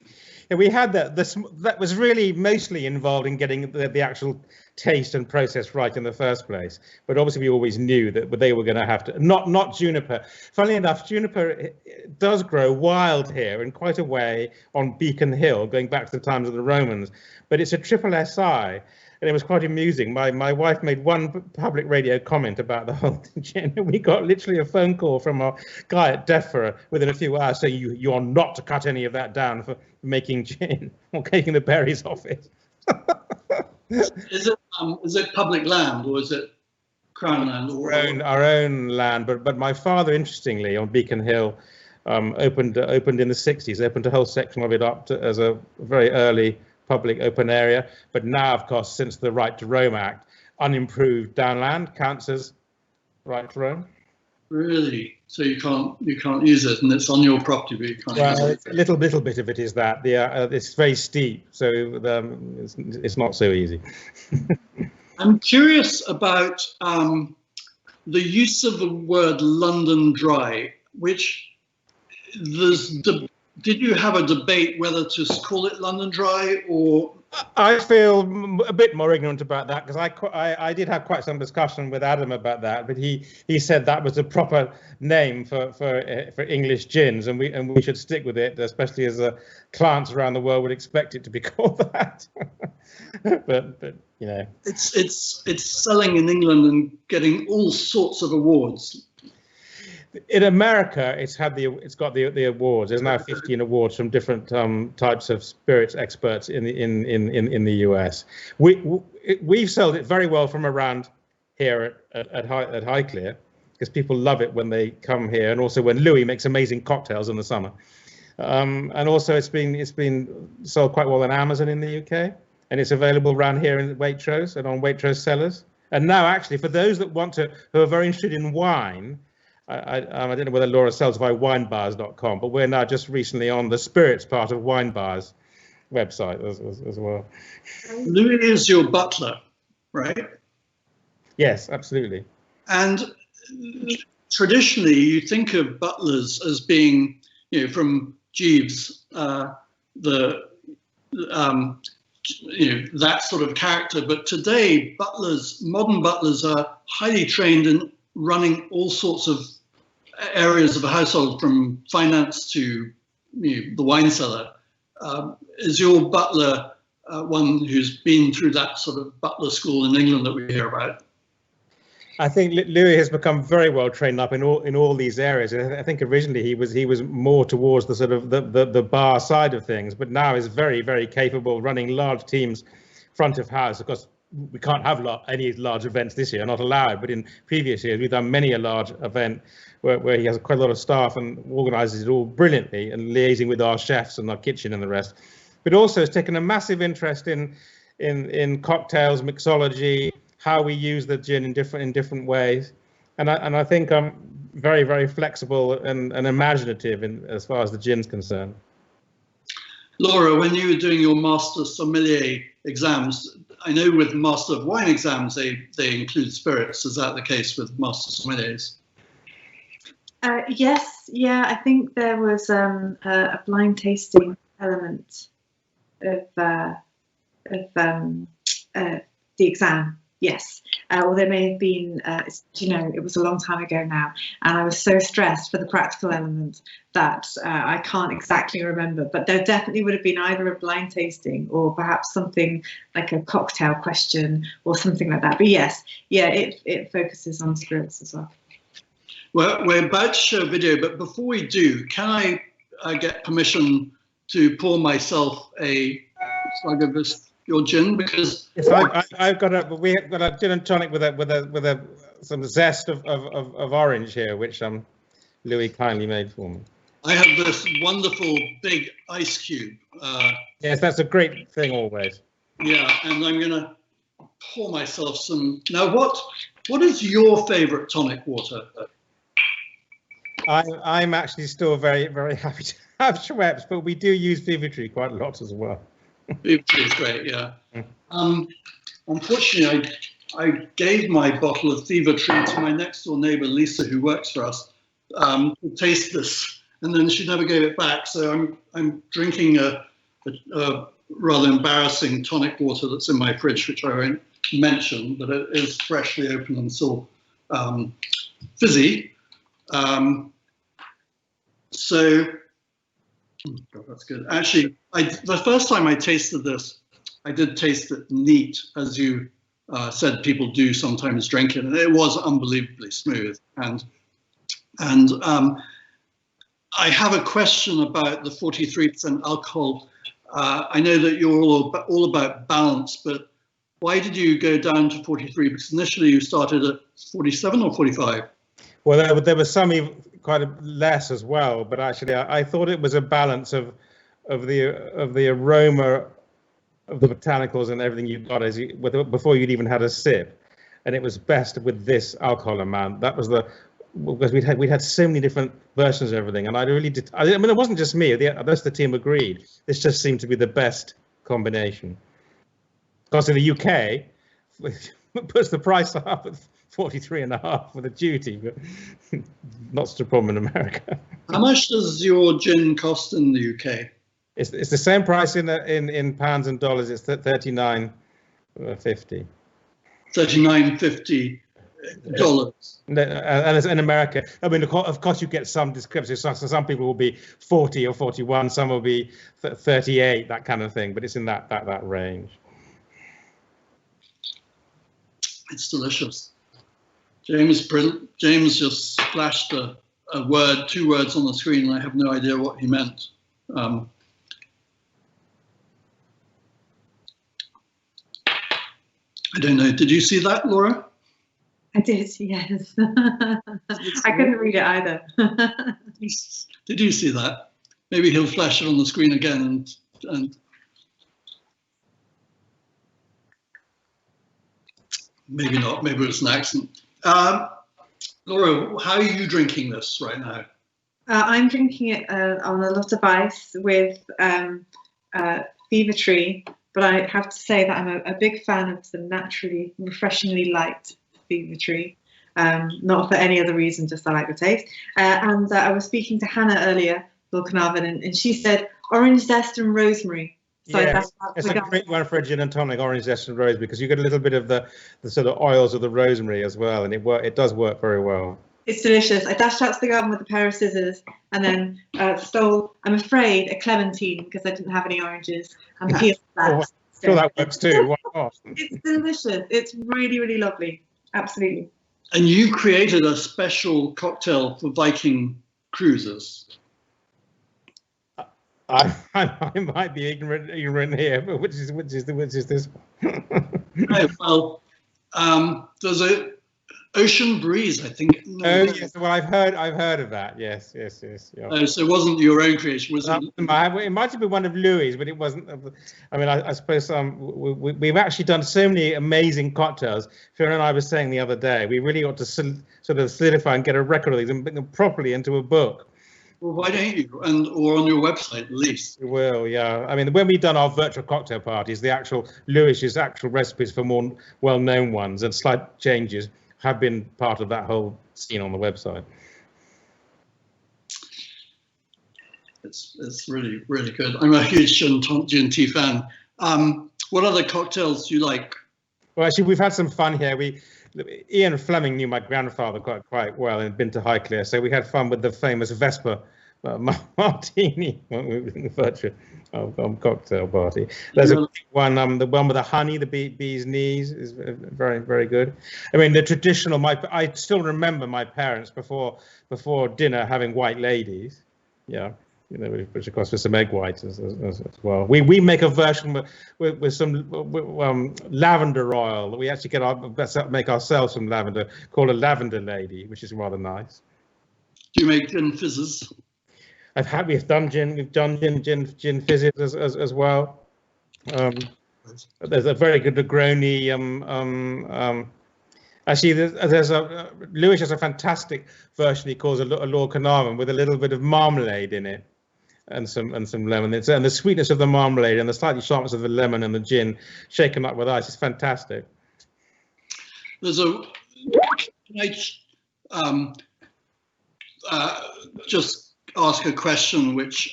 Yeah, we had that. That was really mostly involved in getting the actual taste and process right in the first place. But obviously, we always knew that they were going to have to not juniper. Funnily enough, juniper does grow wild here in quite a way on Beacon Hill, going back to the times of the Romans. But it's a triple SI. And it was quite amusing. My wife made one public radio comment about the whole gin, and we got literally a phone call from our guy at DEFRA within a few hours saying you are not to cut any of that down for making gin or taking the berries off it. Is it public land or is it crown land? Our own land, but my father, interestingly, on Beacon Hill, opened in the 60s. Opened a whole section of it up as a very early public open area, but now, of course, since the Right to Roam Act, unimproved downland counts as right to roam. Really? So you can't use it, and it's on your property, but you can't use it. A little bit of it is that. It's very steep, so it's not so easy. I'm curious about the use of the word London Dry, which did you have a debate whether to call it London Dry or? I feel a bit more ignorant about that because I did have quite some discussion with Adam about that, but he said that was a proper name for English gins, and we should stick with it, especially as clients around the world would expect it to be called that. but you know, it's selling in England and getting all sorts of awards. In America, it's got the awards. There's now 15 awards from different types of spirits experts in the US. We've sold it very well from around here at Highclere because people love it when they come here, and also when Louis makes amazing cocktails in the summer. And also it's been sold quite well on Amazon in the UK, and it's available around here in Waitrose and on Waitrose cellars. And now, actually, for those who are very interested in wine. I don't know whether Laura sells via winebars.com, but we're now just recently on the spirits part of Wine Bars website as well. Louis is your butler, right? Yes, absolutely. And traditionally, you think of butlers as being, from Jeeves, that sort of character. But today, modern butlers are highly trained in running all sorts of areas of a household, from finance to the wine cellar. Is your butler one who's been through that sort of butler school in England that we hear about? I think Louis has become very well trained up in all these areas. I think originally he was more towards the sort of the bar side of things, but now is very, very capable running large teams front of house. Of course, we can't have any large events this year, not allowed, but in previous years we've done many a large event where he has quite a lot of staff and organises it all brilliantly and liaising with our chefs and our kitchen and the rest. But also has taken a massive interest in cocktails, mixology, how we use the gin in different ways, and I think I'm very, very flexible and imaginative as far as the gin's concerned. Laura, when you were doing your Master Sommelier exams, I know with Master of Wine exams they include spirits. Is that the case with Master Sommeliers? Yes, yeah. I think there was a blind tasting element of the exam. Yes, or there may have been, it was a long time ago now, and I was so stressed for the practical element that I can't exactly remember, but there definitely would have been either a blind tasting or perhaps something like a cocktail question or something like that. But yes, yeah, it focuses on spirits as well. Well, we're about to show a video, but before we do, can I get permission to pour myself a slug of this your gin? Because yes, I've got we've got a gin and tonic with some zest of orange here, which Louis kindly made for me. I have this wonderful big ice cube. Yes, that's a great thing always. Yeah, and I'm going to pour myself some. Now, what is your favourite tonic water? I'm actually still very, very happy to have Schweppes, but we do use Fever-Tree quite a lot as well. Fever-Tree is great, yeah. Unfortunately, I gave my bottle of Fever-Tree to my next door neighbour, Lisa, who works for us, to taste this, and then she never gave it back. So I'm drinking a rather embarrassing tonic water that's in my fridge, which I won't mention, but it is freshly open and still fizzy. So, oh God, that's good. Actually, the first time I tasted this, I did taste it neat, as you said people do sometimes drink it, and it was unbelievably smooth. And I have a question about the 43% alcohol. I know that you're all about balance, but why did you go down to 43? Because initially you started at 47 or 45? Well, there was some quite less as well, but actually I thought it was a balance of the aroma of the botanicals and everything you got before you'd even had a sip, and it was best with this alcohol amount. That was because we'd had so many different versions of everything, and I mean, it wasn't just me. The rest of the team agreed. This just seemed to be the best combination. Because in the UK, it puts the price up at 43.5 with a duty, but not such a problem in America. How much does your gin cost in the UK? It's the same price in pounds and dollars. It's $39.50. $39.50. And in America, I mean, of course, you get some discrepancies. So some people will be 40 or 41, some will be 38, that kind of thing. But it's in that range. It's delicious. James just flashed two words on the screen, and I have no idea what he meant. I don't know. Did you see that, Laura? I did, yes. I couldn't read it either. Did you see that? Maybe he'll flash it on the screen again and maybe not. Maybe it's an accident. Laura, how are you drinking this right now? I'm drinking it on a lot of ice with Fever-Tree, but I have to say that I'm a big fan of the naturally, refreshingly light Fever-Tree. Not for any other reason, just I like the taste. And I was speaking to Hannah earlier, Earl of Carnarvon, and she said orange zest and rosemary. So yeah, it's a great one for a gin and tonic, orange zest and rose, because you get a little bit of the sort of oils of the rosemary as well, and it does work very well. It's delicious. I dashed out to the garden with a pair of scissors and then stole, I'm afraid, a clementine because I didn't have any oranges, and peeled that. I'm sure that works too. Why not? It's delicious. It's really, really lovely. Absolutely. And you created a special cocktail for Viking cruises. I might be ignorant here, but which is this one? Right, well, there's a Ocean Breeze, I think. No, yes. Well, I've heard of that. Yes. Yeah. Oh, so it wasn't your own creation, was it? It might have been one of Louis, but it wasn't. I mean, I suppose we've actually done so many amazing cocktails. Fiona and I were saying the other day, we really ought to sort of solidify and get a record of these and bring them properly into a book. Well, why don't you? Or on your website, at least. We will, yeah. I mean, when we've done our virtual cocktail parties, the actual Lewis's actual recipes for more well-known ones and slight changes have been part of that whole scene on the website. It's really, really good. I'm a huge gin tea fan. What other cocktails do you like? Well, actually, we've had some fun here. Ian Fleming knew my grandfather quite well and had been to Highclere, so we had fun with the famous Vesper martini virtual cocktail party. There's a one, the one with the honey, the bee's knees, is very, very good. I mean, the traditional. I still remember my parents before dinner having white ladies. Yeah, you know, which of course with some egg whites as well. We make a version with some lavender oil that we actually make ourselves from lavender, called a lavender lady, which is rather nice. Do you make gin fizzes? We've done gin fizzes as well. There's a very good Negroni. Actually, Lewis has a fantastic version he calls a Lord Carnarvon with a little bit of marmalade in it and some lemon. And the sweetness of the marmalade and the slightly sharpness of the lemon and the gin shaken up with ice is fantastic. Can I just ask a question which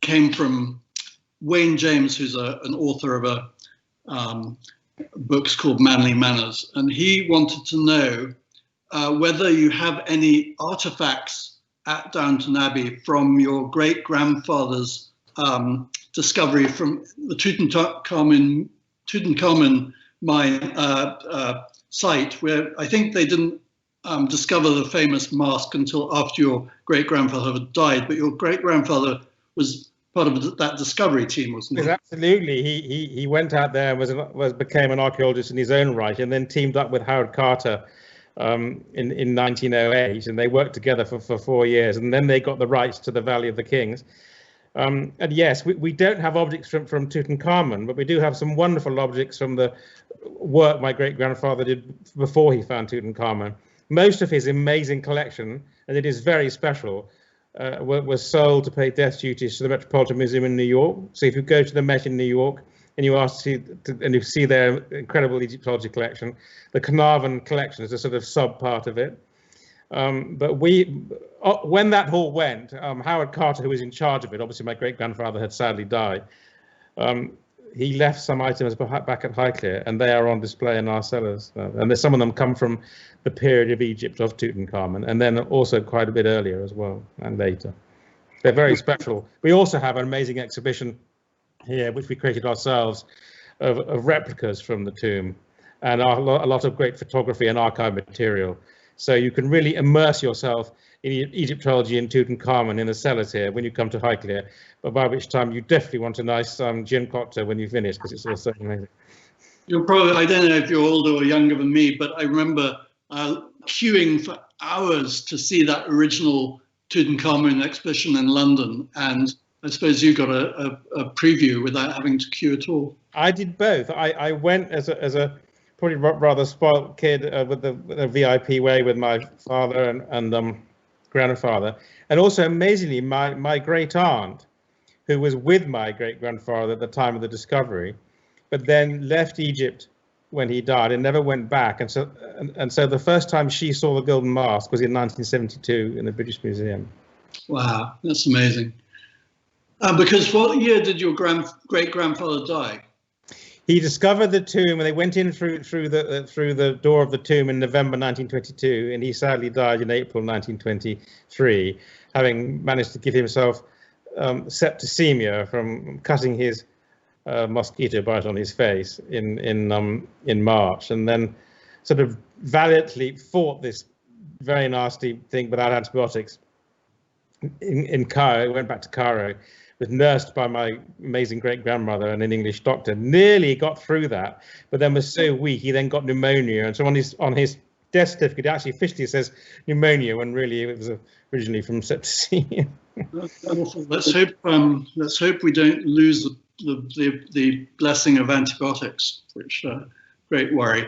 came from Wayne James, who's an author of books called Manly Manners, and he wanted to know whether you have any artifacts at Downton Abbey from your great-grandfather's discovery from the Tutankhamun mine site, where I think they didn't discover the famous mask until after your great-grandfather had died, but your great-grandfather was part of that discovery team, wasn't he? Absolutely. He went out there and became an archaeologist in his own right, and then teamed up with Howard Carter in 1908, and they worked together for 4 years, and then they got the rights to the Valley of the Kings. And yes, we don't have objects from Tutankhamun, but we do have some wonderful objects from the work my great-grandfather did before he found Tutankhamun. Most of his amazing collection, and it is very special, was sold to pay death duties to the Metropolitan Museum in New York. So if you go to the Met in New York and you see their incredible Egyptology collection, the Carnarvon collection is a sort of sub part of it. But when that hall went, Howard Carter, who was in charge of it, obviously my great-grandfather had sadly died, he left some items back at Highclere, and they are on display in our cellars. And some of them come from the period of Egypt of Tutankhamun, and then also quite a bit earlier as well, and later. They're very special. We also have an amazing exhibition here, which we created ourselves, of replicas from the tomb, and a lot of great photography and archive material. So you can really immerse yourself in Egyptology and Tutankhamun in the cellars here when you come to Highclere, but by which time you definitely want a nice gin cocktail when you finish, because it's all so amazing. You're probably, I don't know if you're older or younger than me, but I remember queuing for hours to see that original Tutankhamun exhibition in London, and I suppose you got a preview without having to queue at all. I did both. I went as a probably rather spoilt kid with the VIP way with my father and grandfather, and also amazingly my great aunt, who was with my great grandfather at the time of the discovery, but then left Egypt when he died and never went back, and so the first time she saw the golden mask was in 1972 in the British Museum. Wow, that's amazing. Because what year did your great-grandfather die? He discovered the tomb, and they went in through the door of the tomb in November 1922, and he sadly died in April 1923, having managed to give himself septicemia from cutting his mosquito bite on his face in March, and then sort of valiantly fought this very nasty thing without antibiotics in Cairo. Went back to Cairo, was nursed by my amazing great-grandmother and an English doctor, nearly got through that, but then was so weak he then got pneumonia, and so on his death certificate it actually officially says pneumonia when really it was originally from septicemia. Let's hope we don't lose the blessing of antibiotics, which great worry.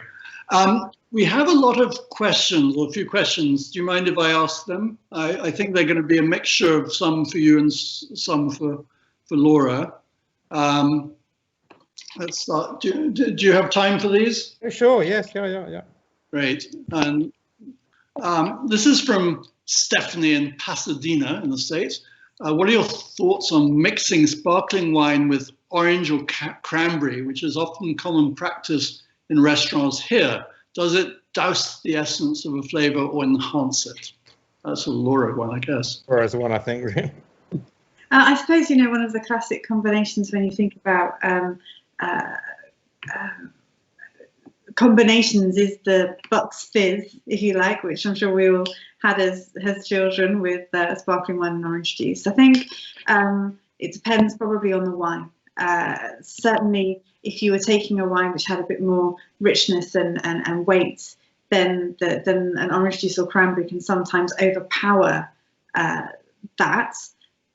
We have a lot of questions, or a few questions. Do you mind if I ask them? I think they're going to be a mixture of some for you and some for Laura. Let's start. Do you have time for these? Sure. Yes. Yeah. Great. And this is from Stephanie in Pasadena in the States. What are your thoughts on mixing sparkling wine with orange or cranberry, which is often common practice in restaurants here? Does it douse the essence of a flavor or enhance it? That's a Laura one, I guess. Laura's the one, I think, really. I suppose, one of the classic combinations when you think about combinations is the Bucks Fizz, if you like, which I'm sure we all had as children with sparkling wine and orange juice. I think it depends probably on the wine. Certainly, if you were taking a wine which had a bit more richness and weight, then an orange juice or cranberry can sometimes overpower that.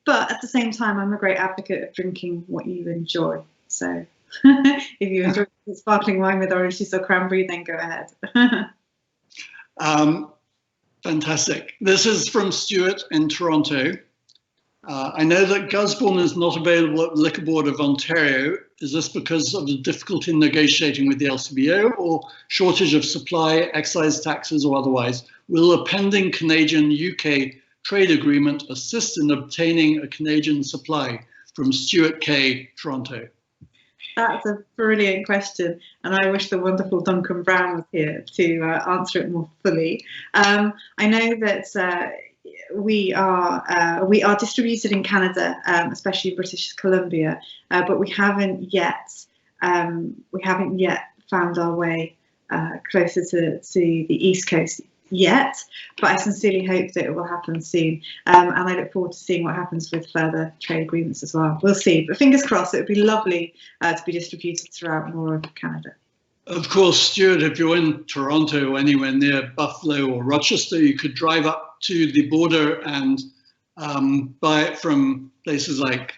But at the same time, I'm a great advocate of drinking what you enjoy. So if you enjoy sparkling wine with orange juice or cranberry, then go ahead. Fantastic. This is from Stuart in Toronto. I know that Gusbourne is not available at the Liquor Board of Ontario. Is this because of the difficulty in negotiating with the LCBO or shortage of supply, excise taxes or otherwise? Will a pending Canadian-UK trade agreement assist in obtaining a Canadian supply? From Stuart K, Toronto. That's a brilliant question, and I wish the wonderful Duncan Brown was here to answer it more fully. I know that we are distributed in Canada, especially British Columbia, but we haven't yet found our way closer to the East Coast yet. But I sincerely hope that it will happen soon, and I look forward to seeing what happens with further trade agreements as well. We'll see, but fingers crossed. It would be lovely to be distributed throughout more of Canada. Of course, Stuart, if you're in Toronto or anywhere near Buffalo or Rochester, you could drive up to the border and buy it from places like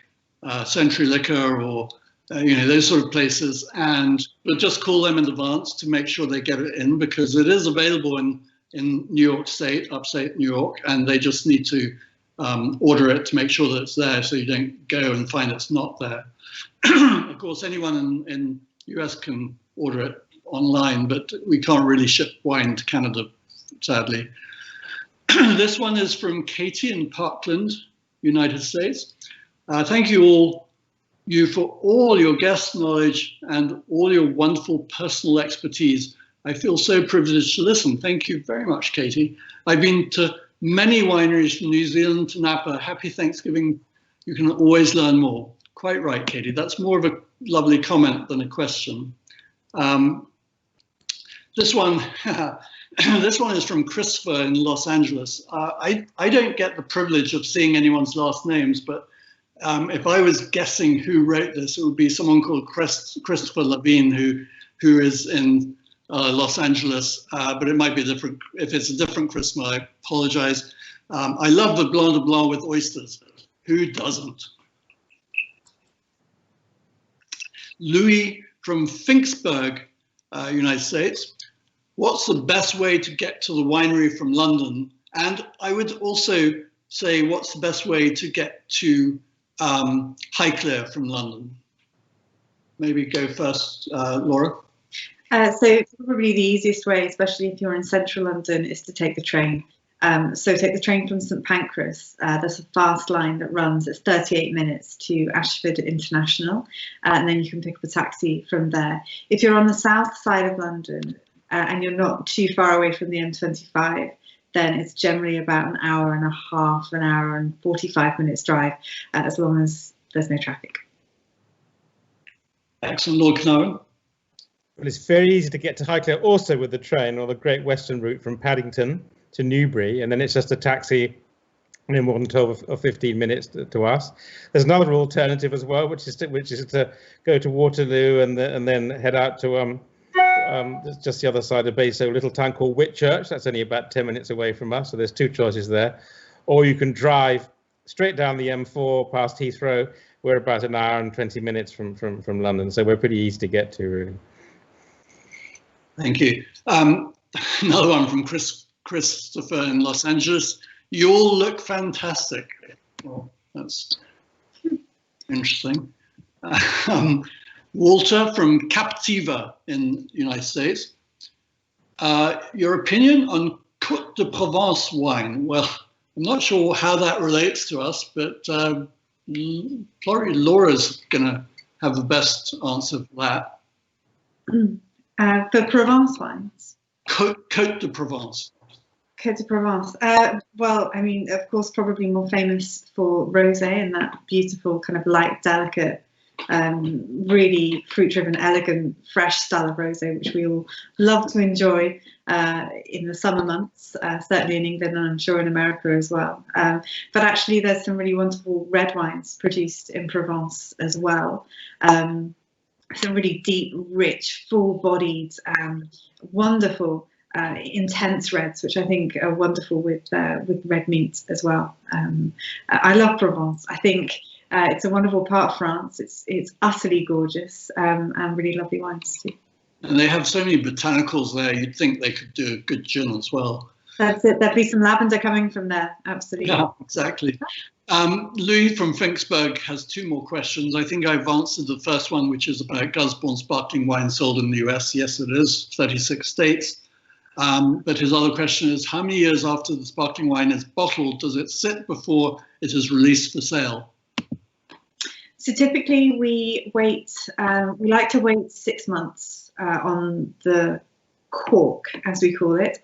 Century Liquor or those sort of places, but just call them in advance to make sure they get it in, because it is available in New York State, upstate New York, and they just need to order it to make sure that it's there, so you don't go and find it's not there. Of course, anyone in US can order it online, but we can't really ship wine to Canada, sadly. This one is from Katie in Parkland, United States. Thank you for all your guest knowledge and all your wonderful personal expertise. I feel so privileged to listen. Thank you very much, Katie. I've been to many wineries from New Zealand to Napa. Happy Thanksgiving. You can always learn more. Quite right, Katie. That's more of a lovely comment than a question. This one is from Christopher in Los Angeles. I don't get the privilege of seeing anyone's last names, but if I was guessing who wrote this, it would be someone called Christopher Levine, who is in Los Angeles, but it might be different. If it's a different Christmas, I apologize. I love the Blanc de Blanc with oysters. Who doesn't? Louis from Finksburg, United States. What's the best way to get to the winery from London? And I would also say, what's the best way to get to Highclere from London? Maybe go first, Laura. So probably the easiest way, especially if you're in central London, is to take the train. So take the train from St Pancras. There's a fast line that runs. It's 38 minutes to Ashford International, and then you can pick up a taxi from there. If you're on the south side of London and you're not too far away from the M25, then it's generally about an hour and a half, an hour and 45 minutes drive, as long as there's no traffic. Excellent, Lord Carnarvon. Well, it's very easy to get to Highclere also with the train or the Great Western route from Paddington to Newbury, and then it's just a taxi no more than 12 or 15 minutes to us. There's another alternative as well, which is to go to Waterloo and then head out to just the other side of the bay, so a little town called Whitchurch. That's only about 10 minutes away from us, so there's two choices there. Or you can drive straight down the M4 past Heathrow. We're about an hour and 20 minutes from London, so we're pretty easy to get to, really. Thank you. Another one from Christopher in Los Angeles. You all look fantastic. Well, that's interesting. Walter from Captiva in the United States. Your opinion on Côte de Provence wine? Well, I'm not sure how that relates to us, but probably Laura's going to have the best answer for that. For Provence wines? Côte de Provence. Côte de Provence. Well, I mean, of course, probably more famous for rosé and that beautiful kind of light, delicate really fruit-driven, elegant, fresh style of rosé, which we all love to enjoy in the summer months, certainly in England and I'm sure in America as well. But actually there's some really wonderful red wines produced in Provence as well. Some really deep, rich, full-bodied, wonderful, intense reds, which I think are wonderful with red meat as well. I love Provence. I think it's a wonderful part of France. It's utterly gorgeous and really lovely wines too. And they have so many botanicals there. You'd think they could do a good gin as well. That's it. There'd be some lavender coming from there. Absolutely. Yeah, exactly. Louis from Finksburg has 2 more questions. I think I've answered the first one, which is about Gusbourne sparkling wine sold in the US. Yes, it is, 36 states. But his other question is, how many years after the sparkling wine is bottled does it sit before it is released for sale? So typically we wait, we like to wait 6 months on the cork, as we call it,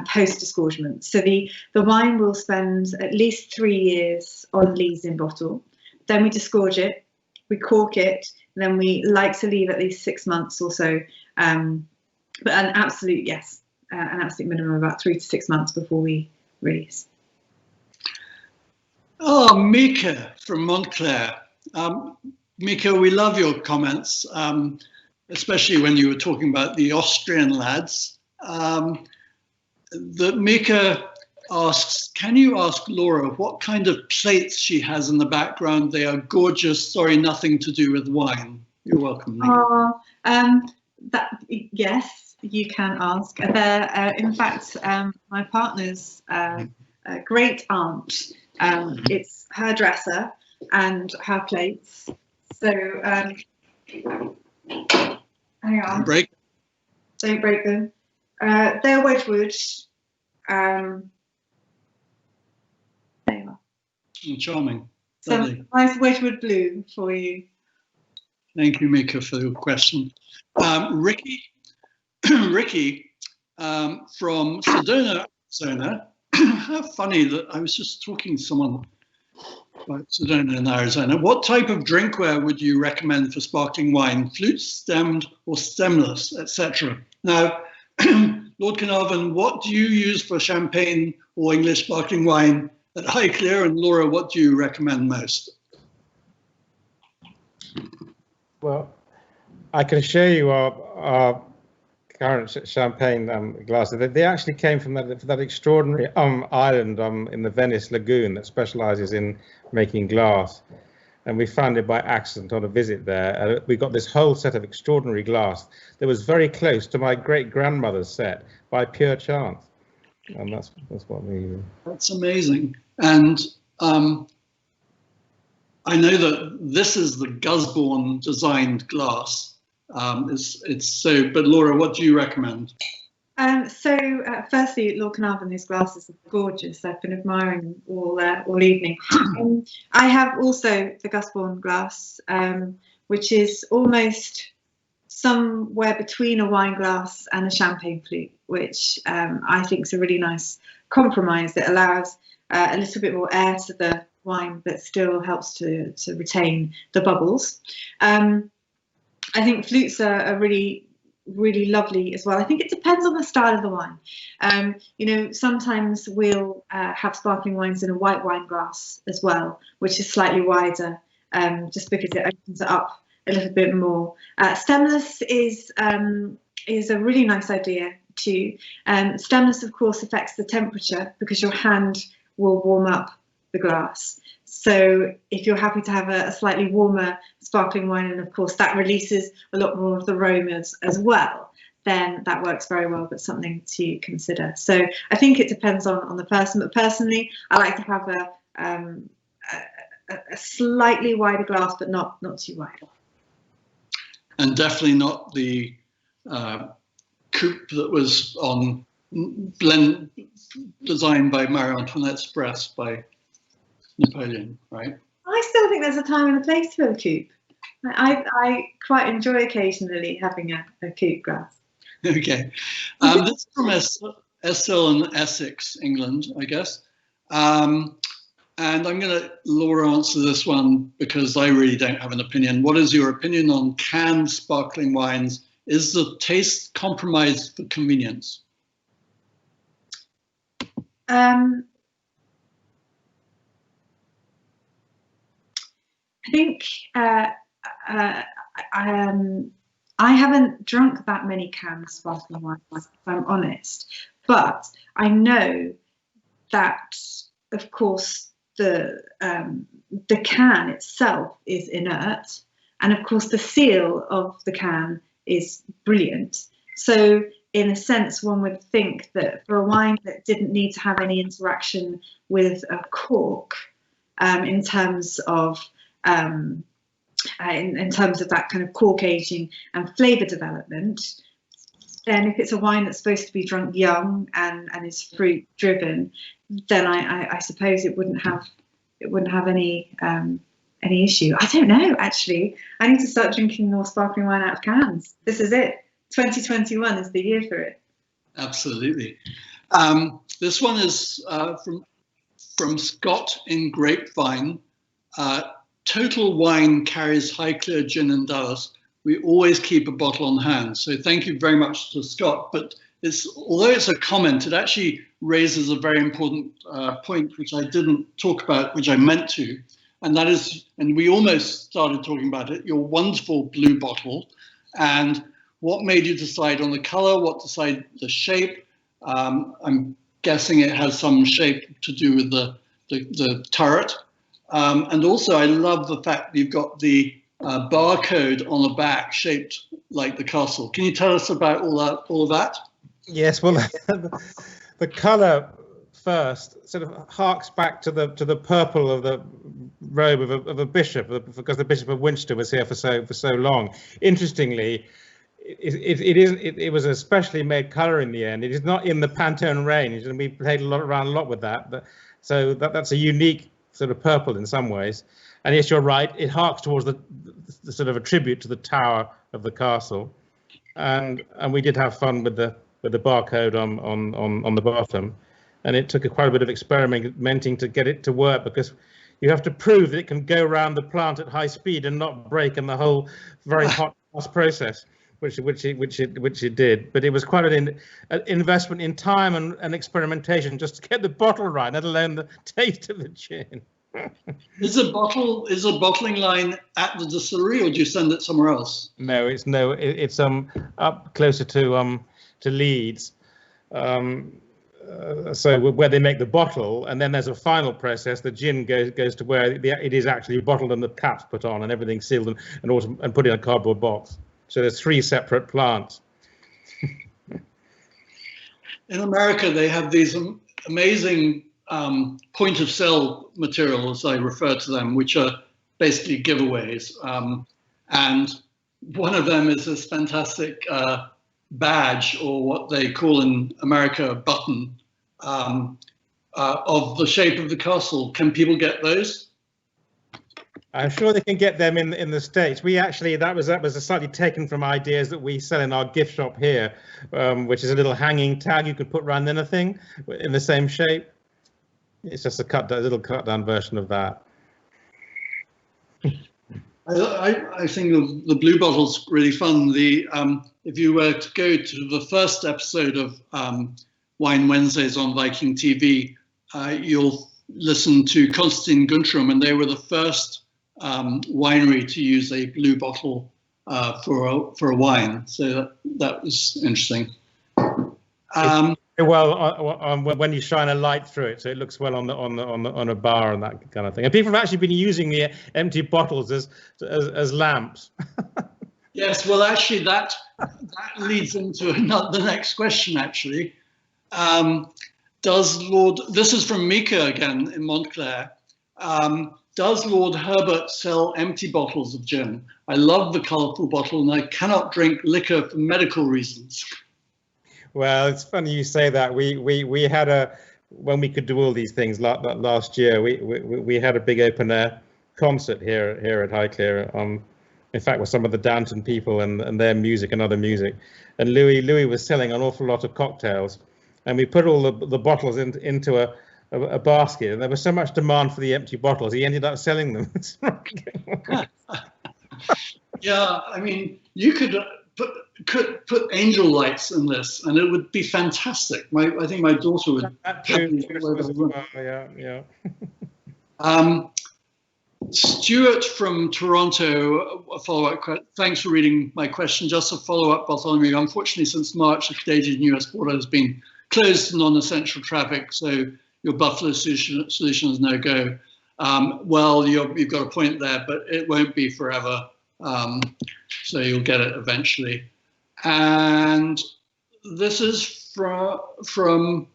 post-disgorgement. So the wine will spend at least 3 years on lees in bottle. Then we disgorge it, we cork it, and then we like to leave at least 6 months or so. But an absolute, yes, an absolute minimum of about 3 to 6 months before we release. Oh, Mika from Montclair. Mika, we love your comments, especially when you were talking about the Austrian lads. Mika asks, can you ask Laura what kind of plates she has in the background? They are gorgeous. Sorry, nothing to do with wine. You're welcome, Mika. Yes, you can ask. They're, in fact, my partner's great aunt. It's her dresser and her plates. So, hang on. Don't break them. They're Wedgwood. There you are. Charming. Some nice Wedgwood blue for you. Thank you, Mika, for your question. Ricky from Sedona, Arizona. How funny that I was just talking to someone about Sedona in Arizona. What type of drinkware would you recommend for sparkling wine? Flute, stemmed, or stemless, etc. Now, Lord Carnarvon, what do you use for champagne or English sparkling wine at Highclere? And Laura, what do you recommend most? Well, I can show you our current champagne glasses. They actually came from that extraordinary island in the Venice lagoon that specialises in making glass, and we found it by accident on a visit there. We got this whole set of extraordinary glass that was very close to my great-grandmother's set by pure chance, and that's what we. That's amazing, and I know that this is the Gusbourne designed glass. It's so, but Laura, what do you recommend? Firstly, Lord Carnarvon, his glasses are gorgeous. I've been admiring them all evening. I have also the Gusbourne glass, which is almost somewhere between a wine glass and a champagne flute, which I think is a really nice compromise. It allows a little bit more air to the wine, but still helps to retain the bubbles. I think flutes are really lovely as well. I think it depends on the style of the wine. You know, sometimes we'll have sparkling wines in a white wine glass as well, which is slightly wider, just because it opens it up a little bit more. Stemless is a really nice idea too. Stemless, of course, affects the temperature because your hand will warm up the glass. So if you're happy to have a slightly warmer sparkling wine, and of course that releases a lot more of the aromas as well, then that works very well, but something to consider. So I think it depends on the person, but personally I like to have a slightly wider glass, but not too wide. And definitely not the coupe that was on blend designed by Marie Antoinette's breast by Napoleon, right? I still think there's a time and a place for a coupe. I quite enjoy occasionally having a coupe glass. Okay. This is from Estelle in Essex, England, I guess. And I'm going to let Laura answer this one because I really don't have an opinion. What is your opinion on canned sparkling wines? Is the taste compromised for convenience? I think I haven't drunk that many canned sparkling wines, if I'm honest, but I know that, of course, the can itself is inert, and of course the seal of the can is brilliant. So in a sense, one would think that for a wine that didn't need to have any interaction with a cork, in terms of that kind of cork aging and flavour development, then if it's a wine that's supposed to be drunk young and is fruit driven, then I suppose it wouldn't have any issue. I don't know, actually. I need to start drinking more sparkling wine out of cans. This is it. 2021 is the year for it. Absolutely. This one is from Scott in Grapevine. Total Wine carries Highclere Gin in Dallas. We always keep a bottle on hand. So thank you very much to Scott. But although it's a comment, it actually raises a very important point, which I didn't talk about, which I meant to. And that is, and we almost started talking about it, your wonderful blue bottle. And what made you decide on the color? What decided the shape? I'm guessing it has some shape to do with the turret. And also, I love the fact that you've got the barcode on the back shaped like the castle. Can you tell us about all of that? Yes, well, the color first sort of harks back to the purple of the robe of a bishop, because the Bishop of Winchester was here for so long. Interestingly, it was a specially made color in the end. It is not in the Pantone range, and we played around a lot with that. So that's a unique sort of purple in some ways. And yes, you're right. It harks towards the sort of a tribute to the tower of the castle, and we did have fun with the barcode on the bottom, and it took quite a bit of experimenting to get it to work, because you have to prove that it can go around the plant at high speed and not break in the whole very hot process, which it did. But it was quite an investment in time and experimentation just to get the bottle right, let alone the taste of the gin. Is a bottling line at the distillery, or do you send it somewhere else? No, it's up closer to Leeds, so where they make the bottle, and then there's a final process. The gin goes to where it is actually bottled and the cap's put on and everything sealed and put in a cardboard box. So there's 3 separate plants. In America, they have these amazing point of sale materials, I refer to them, which are basically giveaways. And one of them is this fantastic badge, or what they call in America a button, of the shape of the castle. Can people get those? I'm sure they can get them in the States. We actually, that was slightly taken from ideas that we sell in our gift shop here, which is a little hanging tag you could put around anything in the same shape. It's just a little cut down version of that. I think the blue bottle's really fun. If you were to go to the first episode of Wine Wednesdays on Viking.TV, you'll listen to Konstantin Guntram, and they were the first winery to use a blue bottle for a wine. So that was interesting. When you shine a light through it, so it looks well on a bar and that kind of thing. And people have actually been using the empty bottles as lamps. Yes, well, actually, that leads into the next question. Actually, this is from Mika again in Montclair. Does Lord Herbert sell empty bottles of gin? I love the colourful bottle, and I cannot drink liquor for medical reasons. Well, it's funny you say that. We had when we could do all these things last year. We had a big open air concert here at Highclere. In fact, with some of the Downton people and their music and other music. And Louis was selling an awful lot of cocktails, and we put all the bottles into a basket, and there was so much demand for the empty bottles, he ended up selling them. Yeah, I mean, you could put angel lights in this, and it would be fantastic. I think my daughter would. Yeah. Stuart from Toronto, a follow-up. Thanks for reading my question. Just a follow-up, Bartholomew. Unfortunately, since March, the Canadian-US border has been closed to non-essential traffic, so your Buffalo solution is no go. Well, you've got a point there, but it won't be forever. So you'll get it eventually. And this is from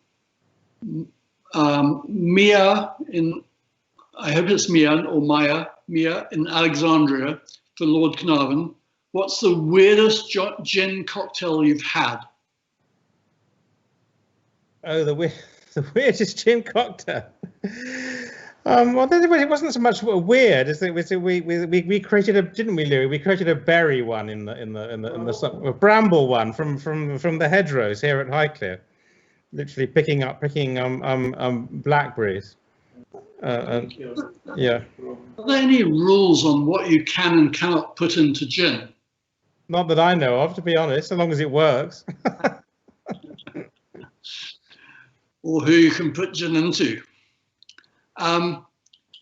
Mia in. I hope it's Mia or Maya in Alexandria for Lord Carnarvon. What's the weirdest gin cocktail you've had? Oh, the weirdest gin cocktail. Well, it wasn't so much weird. We created didn't we, Louis? We created a berry one in the bramble one from the hedgerows here at Highclere, literally picking blackberries. Yeah. Are there any rules on what you can and cannot put into gin? Not that I know of, to be honest, so long as it works. Or who you can put gin into.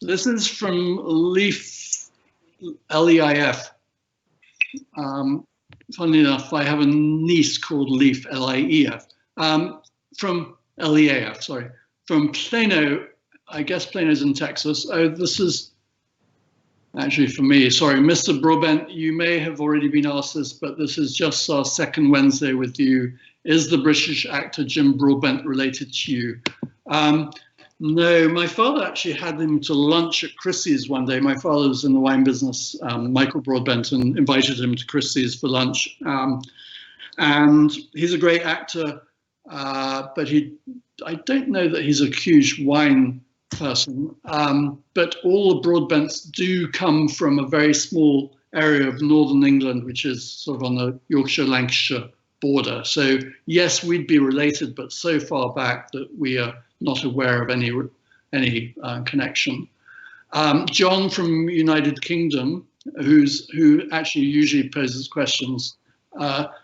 This is from Leif, L-E-I-F. Funnily enough, I have a niece called Leif, L-I-E-F. From L-E-A-F, sorry. From Plano. I guess Plano's in Texas. Oh, this is actually for me. Sorry, Mr. Broadbent, you may have already been asked this, but this is just our second Wednesday with you. Is the British actor Jim Broadbent related to you? No, my father actually had him to lunch at Christie's one day. My father was in the wine business, Michael Broadbent, and invited him to Christie's for lunch. And he's a great actor, but I don't know that he's a huge wine person, but all the Broadbents do come from a very small area of northern England, which is sort of on the Yorkshire-Lancashire border. So yes, we'd be related, but so far back that we are not aware of any connection. John from United Kingdom, who actually usually poses questions.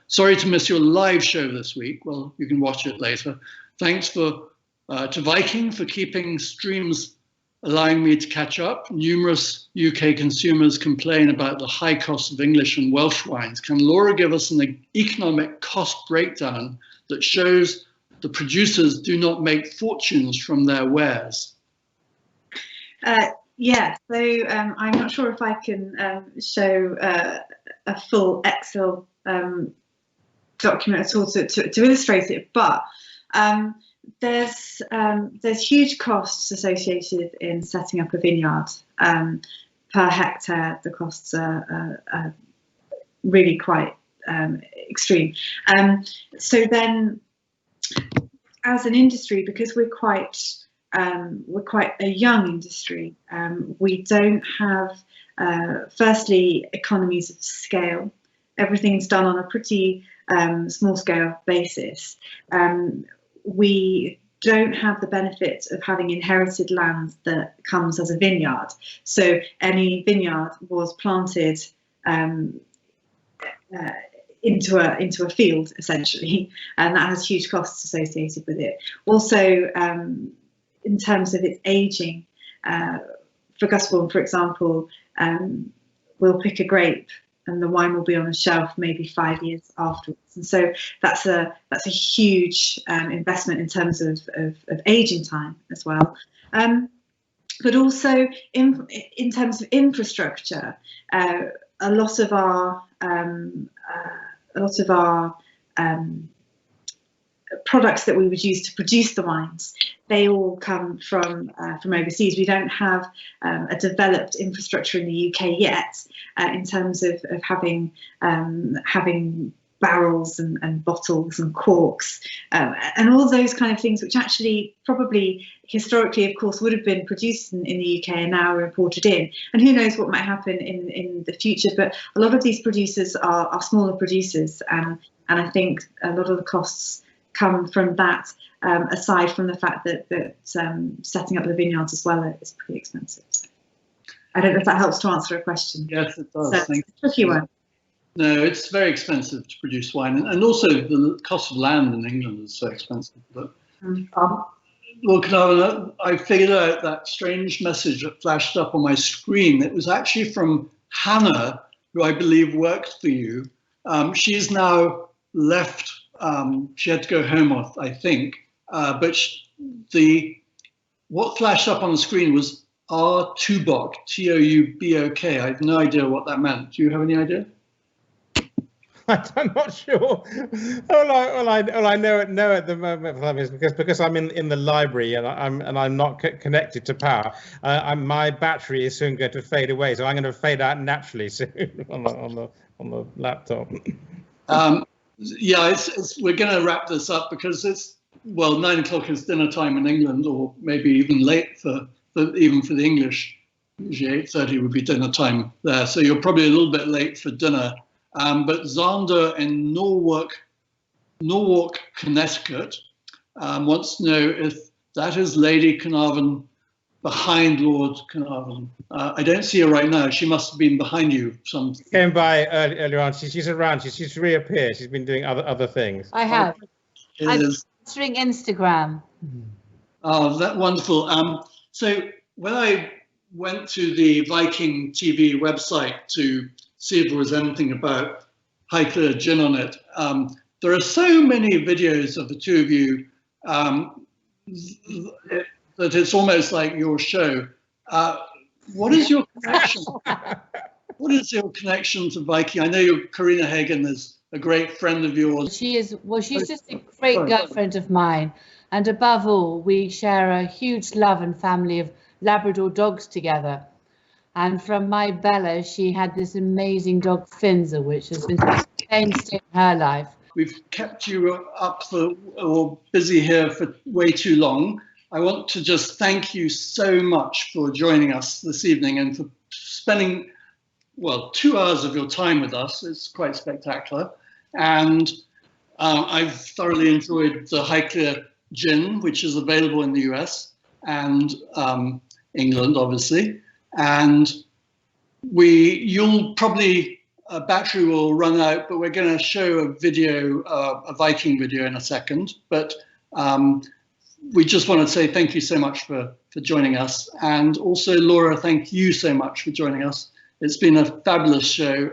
Sorry to miss your live show this week. Well, you can watch it later. Thanks to Viking for keeping streams, allowing me to catch up. Numerous UK consumers complain about the high cost of English and Welsh wines. Can Laura give us an economic cost breakdown that shows the producers do not make fortunes from their wares? Yeah, so I'm not sure if I can show a full Excel document at all to illustrate it, but there's huge costs associated in setting up a vineyard. Per hectare, the costs are really quite extreme. So then, as an industry, because we're quite a young industry, we don't have, firstly, economies of scale. Everything's done on a pretty small scale basis. We don't have the benefit of having inherited land that comes as a vineyard. So any vineyard was planted into a field, essentially, and that has huge costs associated with it. Also, in terms of its aging, for Gusbourne, for example, we'll pick a grape and the wine will be on the shelf maybe 5 years afterwards. And so that's a huge investment in terms of aging time as well. But also in terms of infrastructure, a lot of our products that we would use to produce the wines, they all come from overseas. We don't have a developed infrastructure in the UK yet in terms of having barrels and bottles and corks and all those kind of things, which actually probably historically, of course, would have been produced in the UK and now are imported in. And who knows what might happen in the future. But a lot of these producers are smaller producers, and I think a lot of the costs come from that, aside from the fact that setting up the vineyards as well is pretty expensive. So I don't know if that helps to answer a question. Yes, it does. So it's a tricky one. No, it's very expensive to produce wine, and also the cost of land in England is so expensive. But well, Carnarvon, I figured out that strange message that flashed up on my screen. It was actually from Hannah, who I believe worked for you. She's now left. She had to go home, I think. But what flashed up on the screen was R. Toubok, Toubok. I have no idea what that meant. Do you have any idea? I'm not sure. All I know at the moment is because I'm in the library and I'm not connected to power. My battery is soon going to fade away, so I'm going to fade out naturally soon on the laptop. Yeah, we're going to wrap this up because it's 9 o'clock is dinner time in England, or maybe even late even for the English. Usually 8:30 would be dinner time there, so you're probably a little bit late for dinner. But Zander in Norwalk, Connecticut, wants to know if that is Lady Carnarvon behind Lord Carnarvon. I don't see her right now. She must have been behind you. Came by earlier on. She's around. She's reappeared. She's been doing other things. I have. I'm answering Instagram. Oh, that's wonderful. So when I went to the Viking.TV website to see if there was anything about Highclere Gin on it, there are so many videos of the two of you that it's almost like your show. What is your connection? What is your connection to Viking? I know Karina Hagen is a great friend of yours. She's just a great girlfriend of mine. And above all, we share a huge love and family of Labrador dogs together. And from my Bella, she had this amazing dog, Finza, which has been such a mainstay in her life. We've kept you up or busy here for way too long. I want to just thank you so much for joining us this evening and for spending, 2 hours of your time with us. It's quite spectacular. And I've thoroughly enjoyed the Highclere Gin, which is available in the US and England, obviously. And you'll probably, battery will run out, but we're going to show a video, a Viking video in a second. But we just want to say thank you so much for joining us. And also, Laura, thank you so much for joining us. It's been a fabulous show.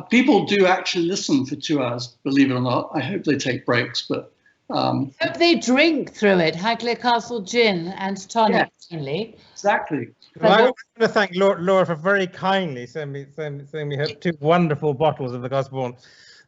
People do actually listen for 2 hours, believe it or not. I hope they take breaks, but I hope they drink through it. Highclere Castle Gin and tonic, only. Exactly. Well, I want to thank Laura for very kindly sending me her 2 wonderful bottles of the Gusbourne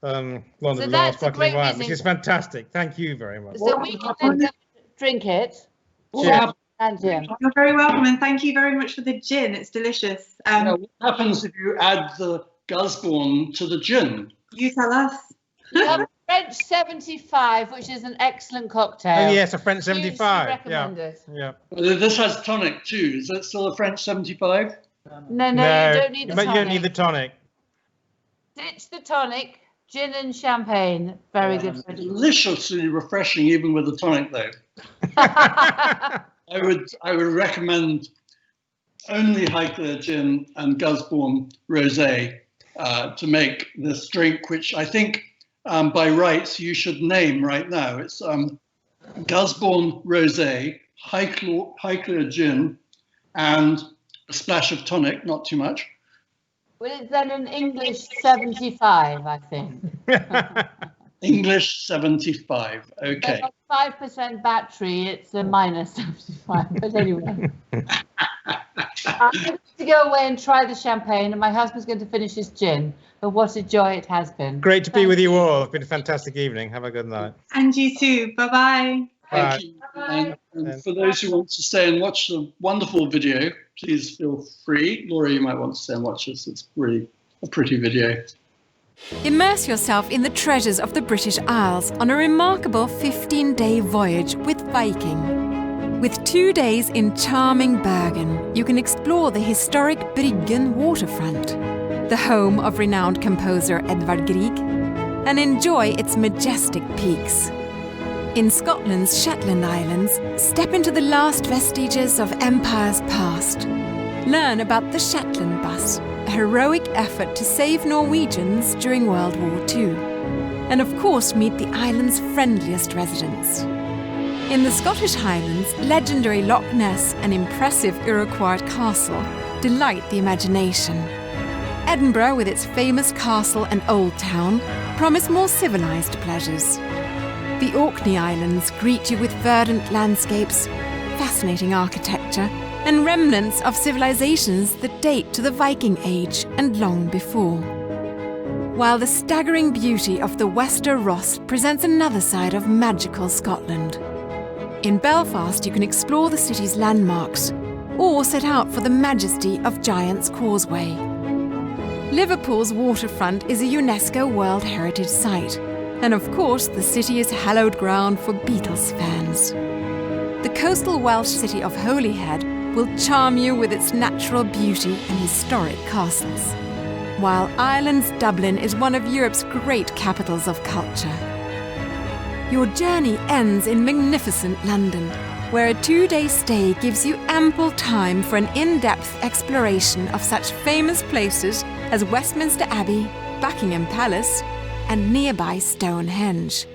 London Last Sparkling Wine, which is fantastic. Thank you very much. So we can then drink it. Cheers. And Jim. You're very welcome, and thank you very much for the gin. It's delicious. What happens if you add the Gusbourne to the gin? You tell us. We have a French 75, which is an excellent cocktail. Oh yes, a French 75. Recommended. Yeah. Well, this has tonic too. Is that still a French 75? No, you don't need the tonic. You don't need the tonic. Ditch the tonic. Gin and champagne. Very good. Deliciously refreshing, even with the tonic, though. I would recommend only Highclere Gin and Gusbourne Rosé to make this drink, which I think by rights you should name right now. It's Gusbourne Rosé, Highclere Gin, and a splash of tonic, not too much. Well, it's then an English 75, I think. English 75, okay. 5% battery, it's a minus 75, but anyway. I'm going to go away and try the champagne, and my husband's going to finish his gin. But what a joy it has been. Great to be with you all. It's been a fantastic evening. Have a good night. And you too. Bye-bye. Thank you. And for those who want to stay and watch the wonderful video, please feel free. Laura, you might want to stay and watch this. It's really a pretty video. Immerse yourself in the treasures of the British Isles on a remarkable 15-day voyage with Viking. With 2 days in charming Bergen, you can explore the historic Bryggen waterfront, the home of renowned composer Edvard Grieg, and enjoy its majestic peaks. In Scotland's Shetland Islands, step into the last vestiges of empires past. Learn about the Shetland Bus, a heroic effort to save Norwegians during World War II. And of course, meet the island's friendliest residents. In the Scottish Highlands, legendary Loch Ness and impressive Iroquois castle delight the imagination. Edinburgh, with its famous castle and old town, promise more civilised pleasures. The Orkney Islands greet you with verdant landscapes, fascinating architecture, and remnants of civilizations that date to the Viking Age and long before. While the staggering beauty of the Wester Ross presents another side of magical Scotland. In Belfast, you can explore the city's landmarks, or set out for the majesty of Giant's Causeway. Liverpool's waterfront is a UNESCO World Heritage Site, and of course, the city is hallowed ground for Beatles fans. The coastal Welsh city of Holyhead will charm you with its natural beauty and historic castles, while Ireland's Dublin is one of Europe's great capitals of culture. Your journey ends in magnificent London, where a 2-day stay gives you ample time for an in-depth exploration of such famous places as Westminster Abbey, Buckingham Palace, and nearby Stonehenge.